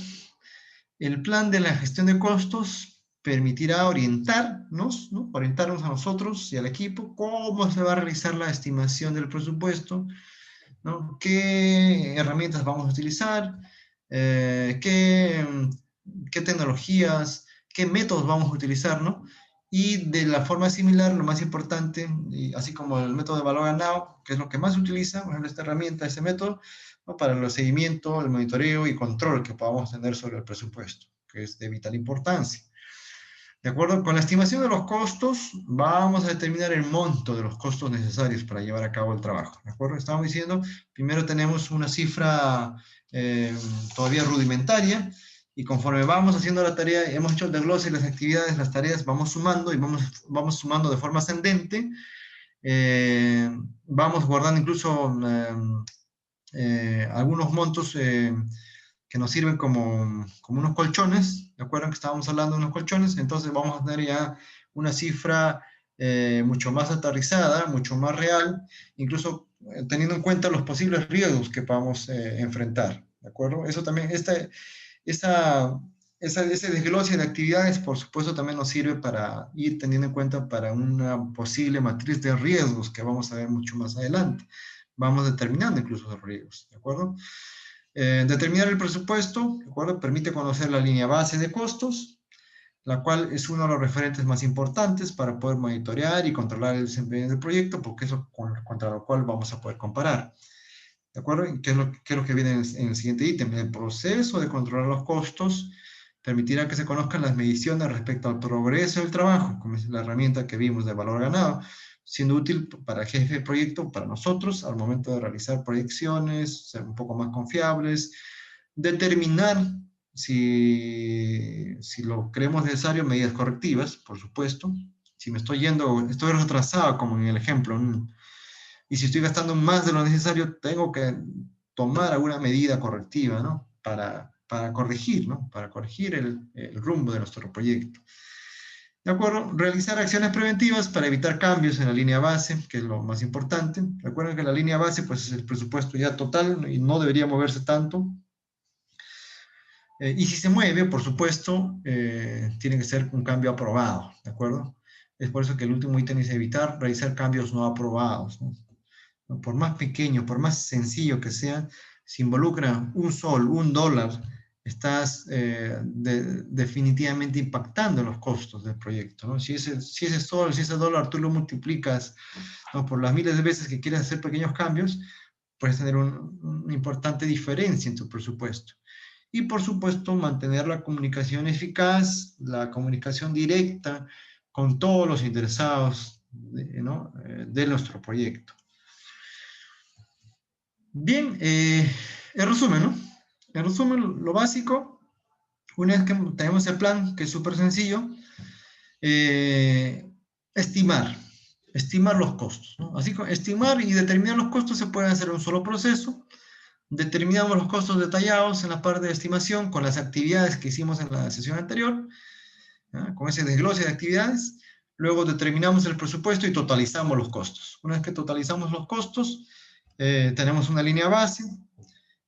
El plan de la gestión de costos permitirá orientarnos, ¿no? Orientarnos a nosotros y al equipo cómo se va a realizar la estimación del presupuesto, ¿no? ¿Qué herramientas vamos a utilizar? ¿Qué tecnologías? ¿Qué métodos vamos a utilizar, ¿no? Y de la forma similar, lo más importante, y así como el método de valor ganado, que es lo que más se utiliza, por ejemplo, esta herramienta, este método, ¿no? Para el seguimiento, el monitoreo y control que podamos tener sobre el presupuesto, que es de vital importancia. De acuerdo con la estimación de los costos, vamos a determinar el monto de los costos necesarios para llevar a cabo el trabajo. ¿De acuerdo? Estamos diciendo, primero tenemos una cifra todavía rudimentaria, y conforme vamos haciendo la tarea, hemos hecho el desglose de las actividades, las tareas, vamos sumando y vamos sumando de forma ascendente. Vamos guardando incluso algunos montos que nos sirven como unos colchones. ¿De acuerdo? Que estábamos hablando de unos colchones. Entonces vamos a tener ya una cifra mucho más aterrizada, mucho más real, incluso teniendo en cuenta los posibles riesgos que podamos enfrentar. ¿De acuerdo? Eso también, ese desglose de actividades, por supuesto, también nos sirve para ir teniendo en cuenta para una posible matriz de riesgos que vamos a ver mucho más adelante. Vamos determinando incluso los riesgos, ¿de acuerdo? Determinar el presupuesto, ¿de acuerdo? Permite conocer la línea base de costos, la cual es uno de los referentes más importantes para poder monitorear y controlar el desempeño del proyecto, porque es contra lo cual vamos a poder comparar. ¿De acuerdo? ¿Qué es lo que viene en el siguiente ítem? El proceso de controlar los costos permitirá que se conozcan las mediciones respecto al progreso del trabajo, como es la herramienta que vimos de valor ganado, siendo útil para el jefe de proyecto, para nosotros, al momento de realizar proyecciones, ser un poco más confiables, determinar si lo creemos necesario, medidas correctivas, por supuesto. Si me estoy retrasado, como en el ejemplo, y si estoy gastando más de lo necesario, tengo que tomar alguna medida correctiva, ¿no? Para corregir, ¿no? Para corregir el rumbo de nuestro proyecto. ¿De acuerdo? Realizar acciones preventivas para evitar cambios en la línea base, que es lo más importante. Recuerden que la línea base, pues, es el presupuesto ya total y no debería moverse tanto. Y si se mueve, por supuesto, tiene que ser un cambio aprobado, ¿de acuerdo? Es por eso que el último ítem es evitar realizar cambios no aprobados, ¿no? Por más pequeño, por más sencillo que sea, si involucra un $1 estás definitivamente impactando los costos del proyecto, ¿no? Si ese sol, si ese dólar tú lo multiplicas, ¿no?, por las miles de veces que quieres hacer pequeños cambios, puedes tener una importante diferencia en tu presupuesto. Y por supuesto, mantener la comunicación eficaz, la comunicación directa con todos los interesados, ¿no?, de nuestro proyecto. Bien, en resumen, ¿no? En resumen, lo básico, una vez que tenemos el plan, que es súper sencillo, estimar los costos, ¿no? Así que estimar y determinar los costos se pueden hacer en un solo proceso. Determinamos los costos detallados en la parte de estimación con las actividades que hicimos en la sesión anterior, ¿ya?, con ese desglose de actividades. Luego determinamos el presupuesto y totalizamos los costos. Una vez que totalizamos los costos, tenemos una línea base,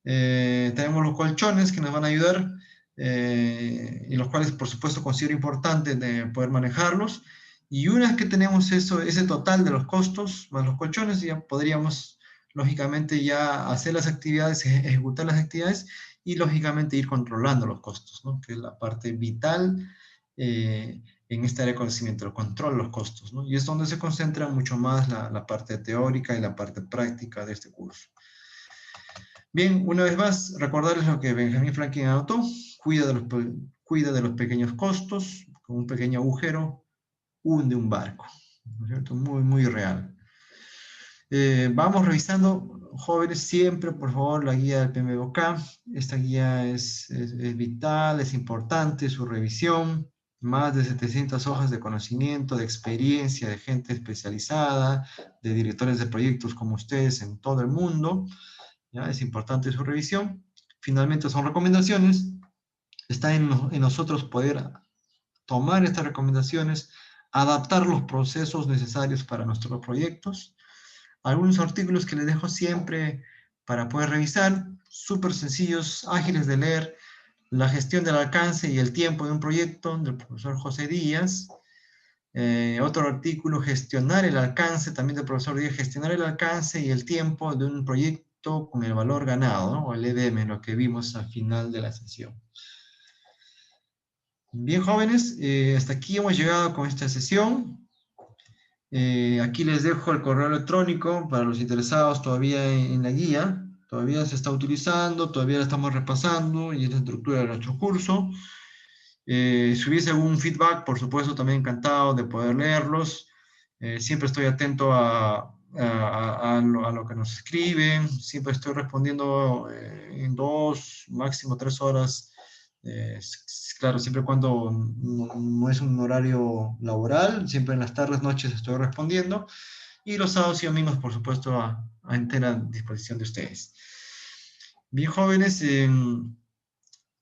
tenemos los colchones que nos van a ayudar, y los cuales por supuesto considero importante de poder manejarlos. Y una vez que tenemos ese total de los costos más los colchones, ya podríamos lógicamente ya hacer las actividades, ejecutar las actividades y lógicamente ir controlando los costos, ¿no?, que es la parte vital en esta área de conocimiento, el control de los costos, ¿no? Y es donde se concentra mucho más la parte teórica y la parte práctica de este curso. Bien, una vez más, recordarles lo que Benjamin Franklin anotó: cuida de los pequeños costos, con un pequeño agujero hunde un barco, ¿no es cierto? Muy, muy real. Vamos revisando, jóvenes, siempre, por favor, la guía del PMBOK. Esta guía es vital, es importante su revisión. Más de 700 hojas de conocimiento, de experiencia, de gente especializada, de directores de proyectos como ustedes en todo el mundo. ¿Ya? Es importante su revisión. Finalmente, son recomendaciones. Está en nosotros poder tomar estas recomendaciones, adaptar los procesos necesarios para nuestros proyectos. Algunos artículos que les dejo siempre para poder revisar, súper sencillos, ágiles de leer: La gestión del alcance y el tiempo de un proyecto, del profesor José Díaz. Otro artículo, gestionar el alcance, también del profesor Díaz: gestionar el alcance y el tiempo de un proyecto con el valor ganado, ¿no?, o el EDM, lo que vimos al final de la sesión. Bien, jóvenes, hasta aquí hemos llegado con esta sesión. Aquí les dejo el correo electrónico para los interesados todavía en la guía. Todavía se está utilizando, todavía la estamos repasando y es la estructura de nuestro curso. Si hubiese algún feedback, por supuesto, también encantado de poder leerlos. Siempre estoy atento a lo que nos escriben. Siempre estoy respondiendo en 2, máximo 3 horas. Claro, siempre cuando no es un horario laboral, siempre en las tardes, noches estoy respondiendo. Y los sábados y domingos, por supuesto, a entera disposición de ustedes. Bien, jóvenes,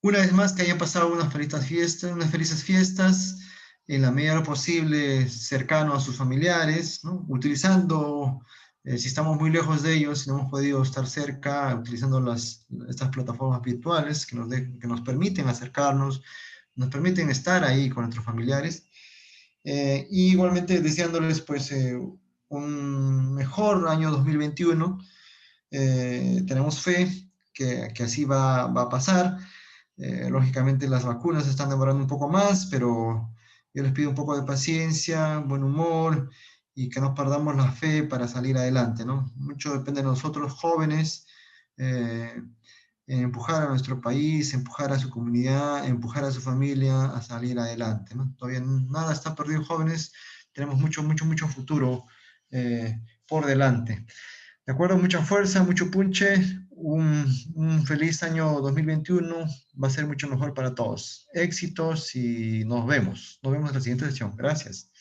una vez más, que hayan pasado unas felices fiestas, en la medida de lo posible cercano a sus familiares, ¿no?, utilizando, si estamos muy lejos de ellos, si no hemos podido estar cerca, utilizando estas plataformas virtuales que nos permiten acercarnos, nos permiten estar ahí con nuestros familiares. Y igualmente deseándoles pues un mejor año 2021. Tenemos fe que así va a pasar. Lógicamente las vacunas están demorando un poco más, pero yo les pido un poco de paciencia, buen humor y que no perdamos la fe para salir adelante, ¿no? Mucho depende de nosotros, jóvenes, en empujar a nuestro país, empujar a su comunidad, empujar a su familia a salir adelante, ¿no? Todavía nada está perdido, jóvenes. Tenemos mucho, mucho, mucho futuro por delante. De acuerdo, mucha fuerza, mucho punche, un feliz año 2021, va a ser mucho mejor para todos. Éxitos y nos vemos en la siguiente sesión. Gracias.